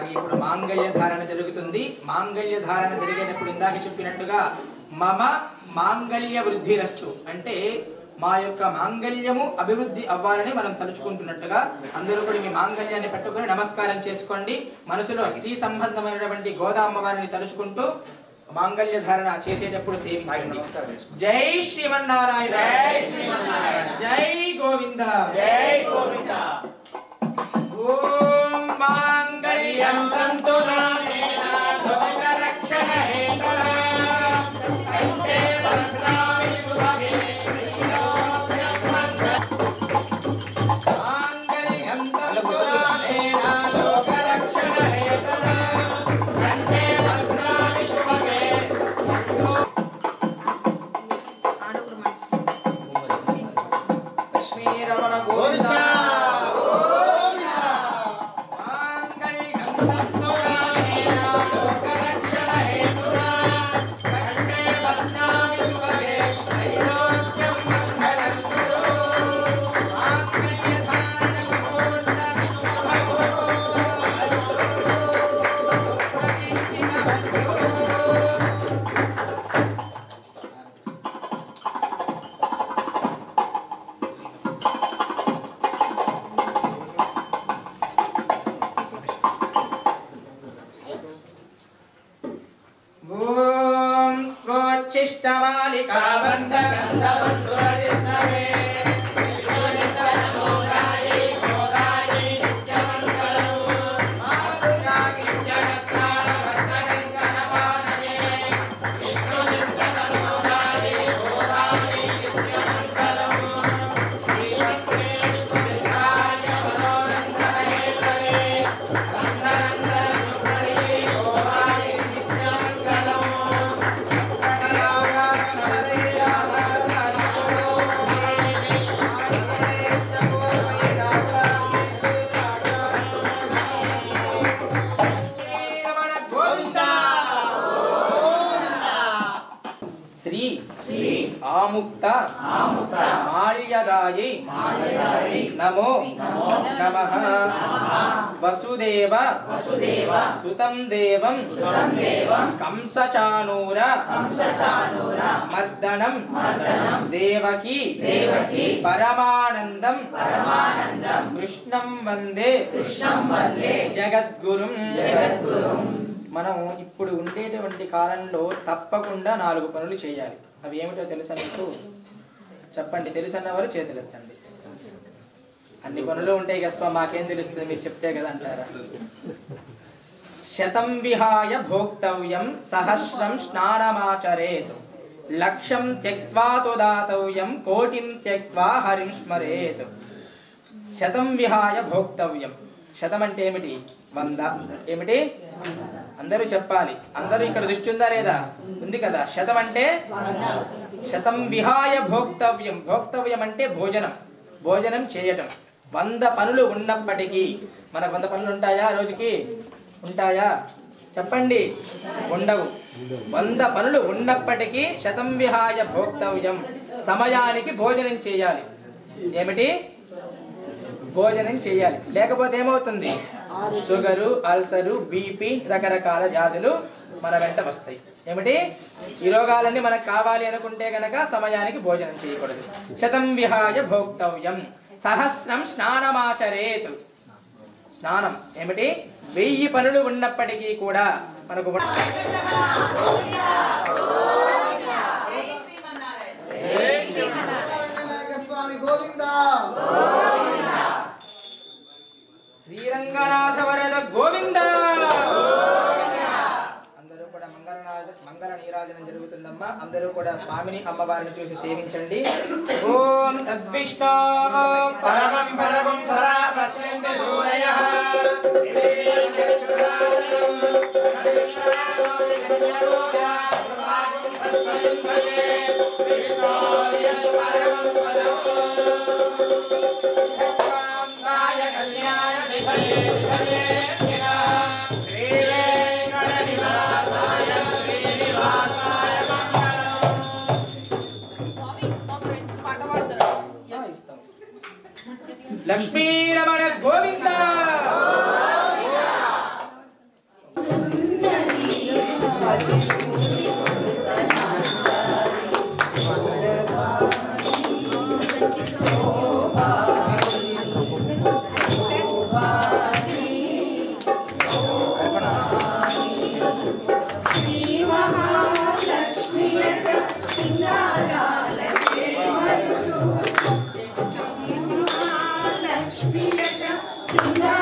ఇప్పుడు మాంగళ్య ధారణ జరుగుతుంది. మాంగళ్య ధారణ జరిగేటప్పుడు ఇందాక చెప్పినట్టుగా మమ మాంగళ్య వృద్ధిరస్తు అంటే మా యొక్క మాంగళ్యము అభివృద్ధి అవ్వాలని మనం తలుచుకుంటున్నట్టుగా అందరూ కూడా మీ మాంగళ్యాన్ని పెట్టుకొని నమస్కారం చేసుకోండి. మనసులో శ్రీ సంబంధమైనటువంటి గోదా అమ్మవారిని తలుచుకుంటూ మాంగళ్య ధారణ చేసేటప్పుడు సేవించండి. జై శ్రీమన్నారాయణ. జై గోవింద. జై గోవింద. ఓం మాంగళ్యం తంతు నానేన లోక రక్షణ హేతునా కంఠే భద్రామి శుభగే మాంగళ్యం తంతు నానేన లోక రక్షణ హేతునా కంఠే భద్రామి శుభగే आमुक्त माल्यदायै नमो नमः वसुदेव सुतं देवं कंसचानूर मर्दनं देवकी परमानन्दं कृष्णं वन्दे जगद्गुरुं మనం ఇప్పుడు ఉండేటువంటి కాలంలో తప్పకుండా 4 పనులు చేయాలి. అవి ఏమిటో తెలుసా మీకు? చెప్పండి. తెలుసన్నవారు చేతులు ఎత్తండి. అన్ని పనులు ఉంటాయి కదా, మాకేం తెలుస్తుంది, మీరు చెప్తే కదా అంటారా? శతం విహాయ భోక్తవ్యం సహస్రం స్నానమాచరేత్ లక్ష్యం త్యక్వా తుదాతవ్యం కోటిం త్యక్వా హరిం స్మరేత్. శతం విహాయ భోక్తవ్యం. శతం అంటే ఏమిటి? 100. ఏమిటి? అందరూ చెప్పాలి. అందరూ ఇక్కడ దృష్టి ఉందా లేదా? ఉంది కదా. శతం అంటే శతం విహాయ భోక్తవ్యం. భోక్తవ్యం అంటే భోజనం, భోజనం చేయటం. 100 పనులు ఉన్నప్పటికీ, మనకు 100 పనులు ఉంటాయా రోజుకి? ఉంటాయా? చెప్పండి. ఉండవు. 100 పనులు ఉన్నప్పటికీ శతం విహాయ భోక్తవ్యం, సమయానికి భోజనం చేయాలి. ఏమిటి? భోజనం చేయాలి. లేకపోతే ఏమవుతుంది? షుగరు, అల్సరు, బీపీ, రకరకాల వ్యాధులు మన వెంట వస్తాయి. ఏమిటి? ఈ రోగాలన్నీ మనకు కావాలి అనుకుంటే గనక సమయానికి భోజనం చేయకూడదు. శతం విహాయ భోక్తవ్యం సహస్రం స్నానమాచరేత్. స్నానం ఏమిటి? 1000 పనులు ఉన్నప్పటికీ కూడా మనకు శ్రీరంగనాథ వరద గోవింద. అందరూ కూడా మంగళ నీరాజనం జరుగుతుందమ్మా. అందరూ కూడా స్వామిని అమ్మవారిని చూసి సేవించండి. ఓం తద్విష్ణు పరమం పరమం సదా పశ్యంతి సూరయః Lakshmi Ramana Govinda. Singa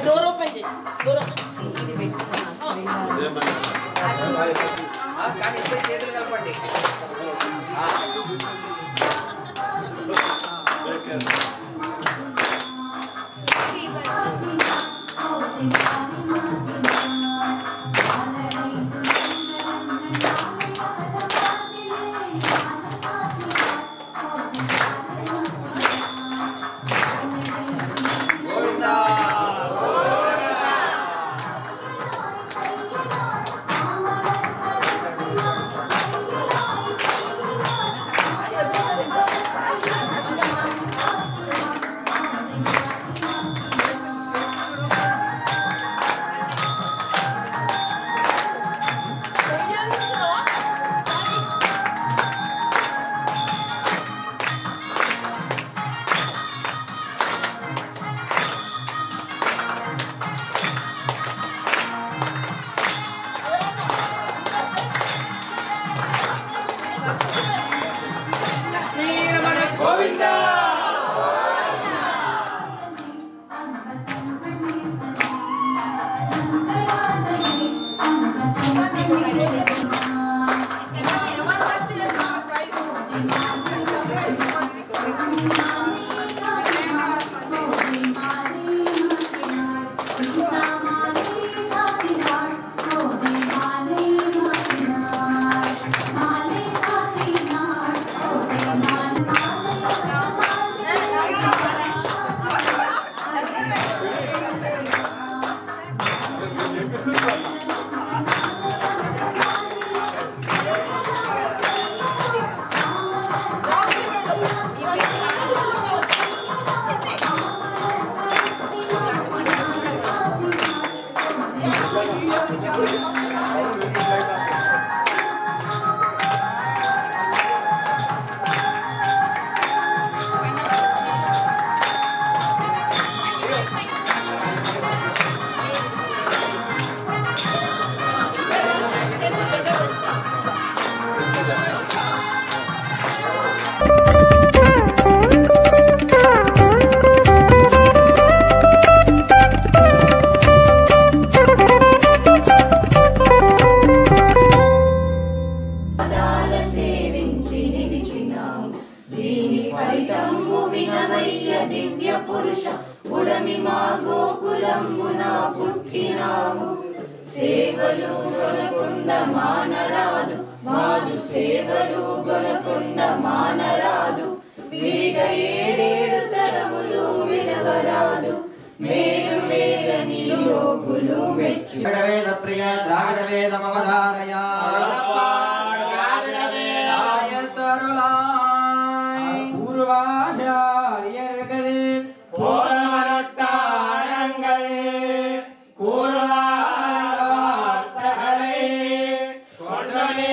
door open చేయి డోర్ కానీ చేతులు కలపండి మేలు మేలని త్రిలోకులు మెచ్చు వేద ప్రియ ద్రావిడ వేదమవధారయ பூர்வாச்சாரியர்களே போரமனட்டாளங்களே கூறார்த்தகளே கொண்டனே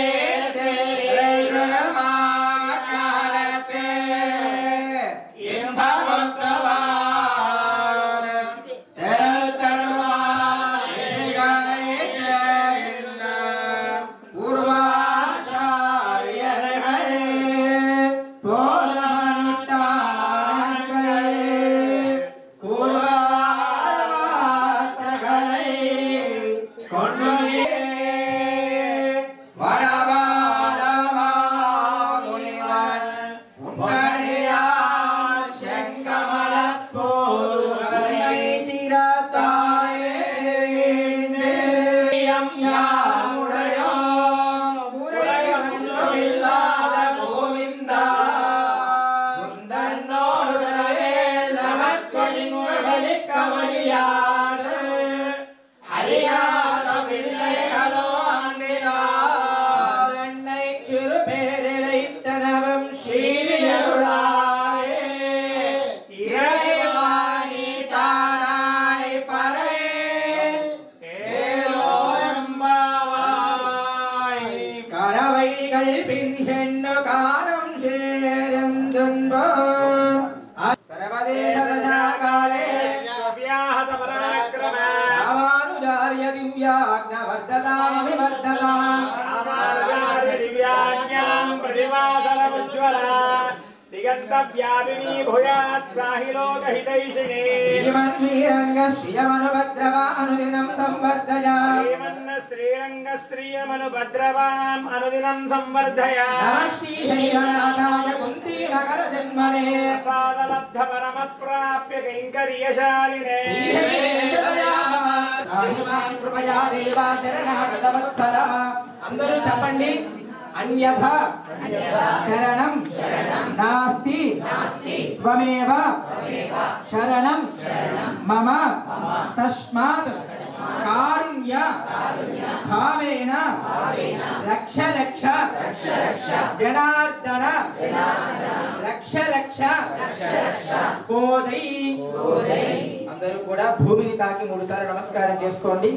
दिगन्तव्यापिनी भूयात् साहिलोकहितैषिणी श्रीमन्श्रीरङ्गश्रियमनुभद्रवानुदिनं संवर्धय श्रीरङ्गस्त्रियमनुभद्रवाम् अनुदिनं संवर्धय नमः श्रीशैलनाथाय कुन्तीनगरजन्मने सादलब्धपरमप्राप्य कैङ्कर्यशालिने कृपया देवा शरणागतवत्सल అందరూ చెప్పండి अन्यथा शरणं नास्ति त्वमेव शरणं मम तस्मात् कारुण्य भावेन रक्ष रक्ष जनार्दन रक्ष रक्ष కోదై అందరూ కూడా భూమిని తాకి 3 సార్లు నమస్కారం చేసుకోండి.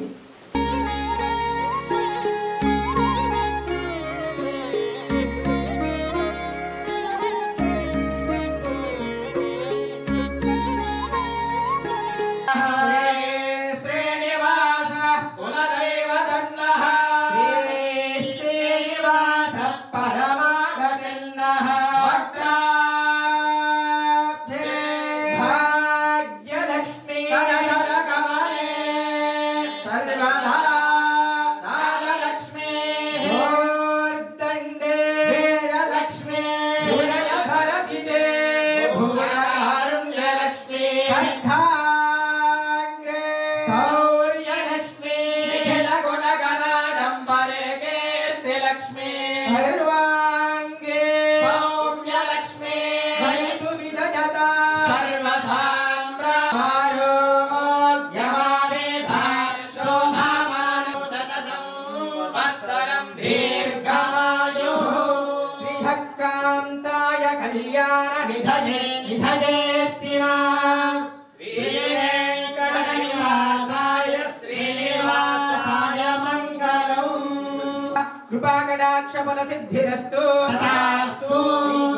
सिद्धिरस्तु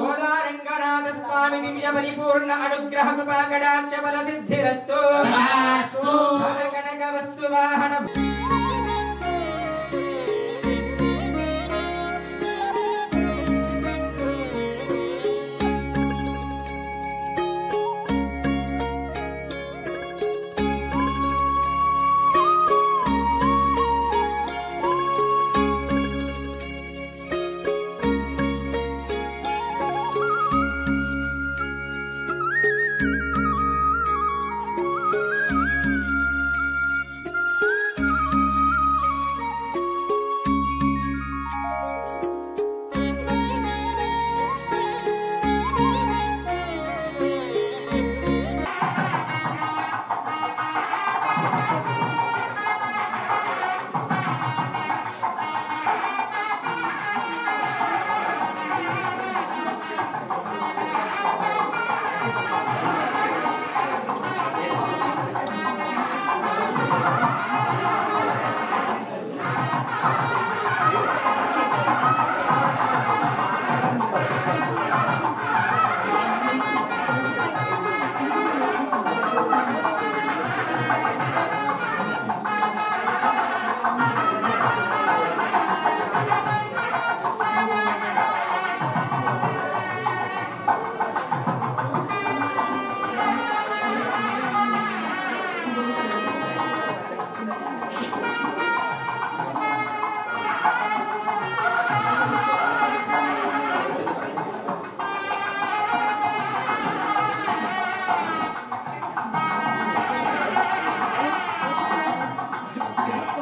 गोदारंगनाथ स्वामी दिव्य परिपूर्ण अनुग्रह कृपा कटाक्ष बल सिद्धिरस्तु कनक वस्तु वाहन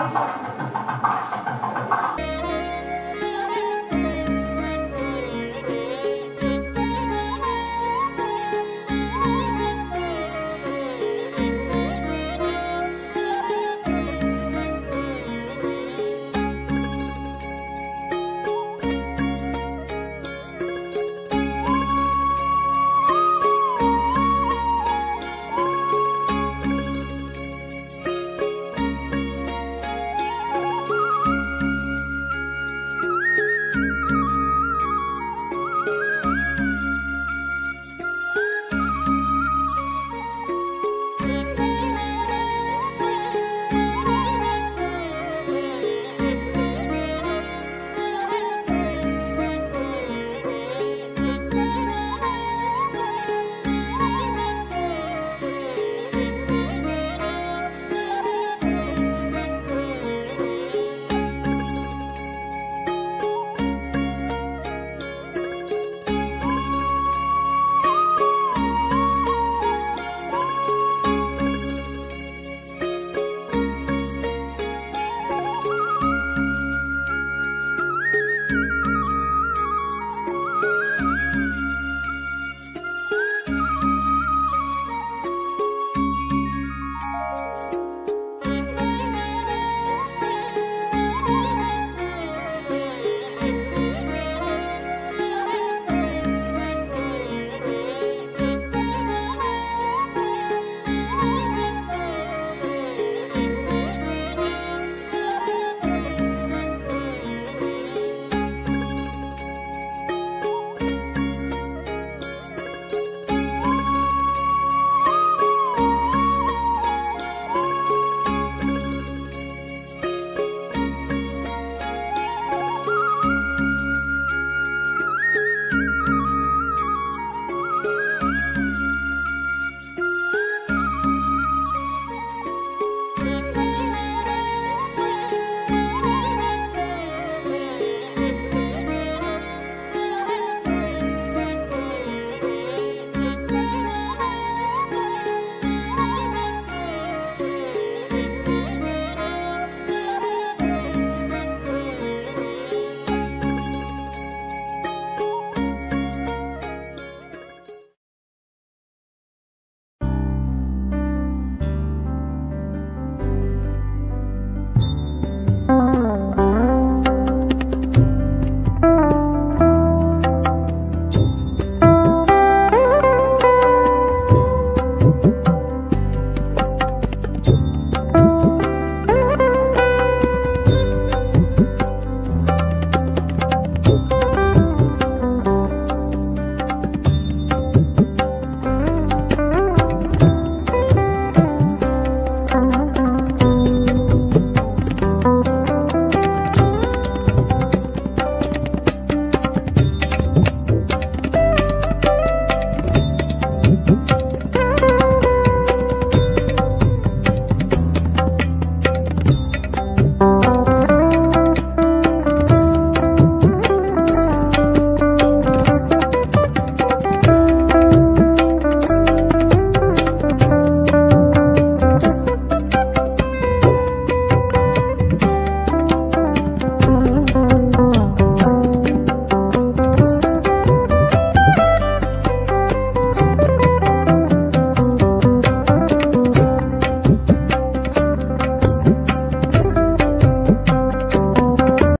ॐ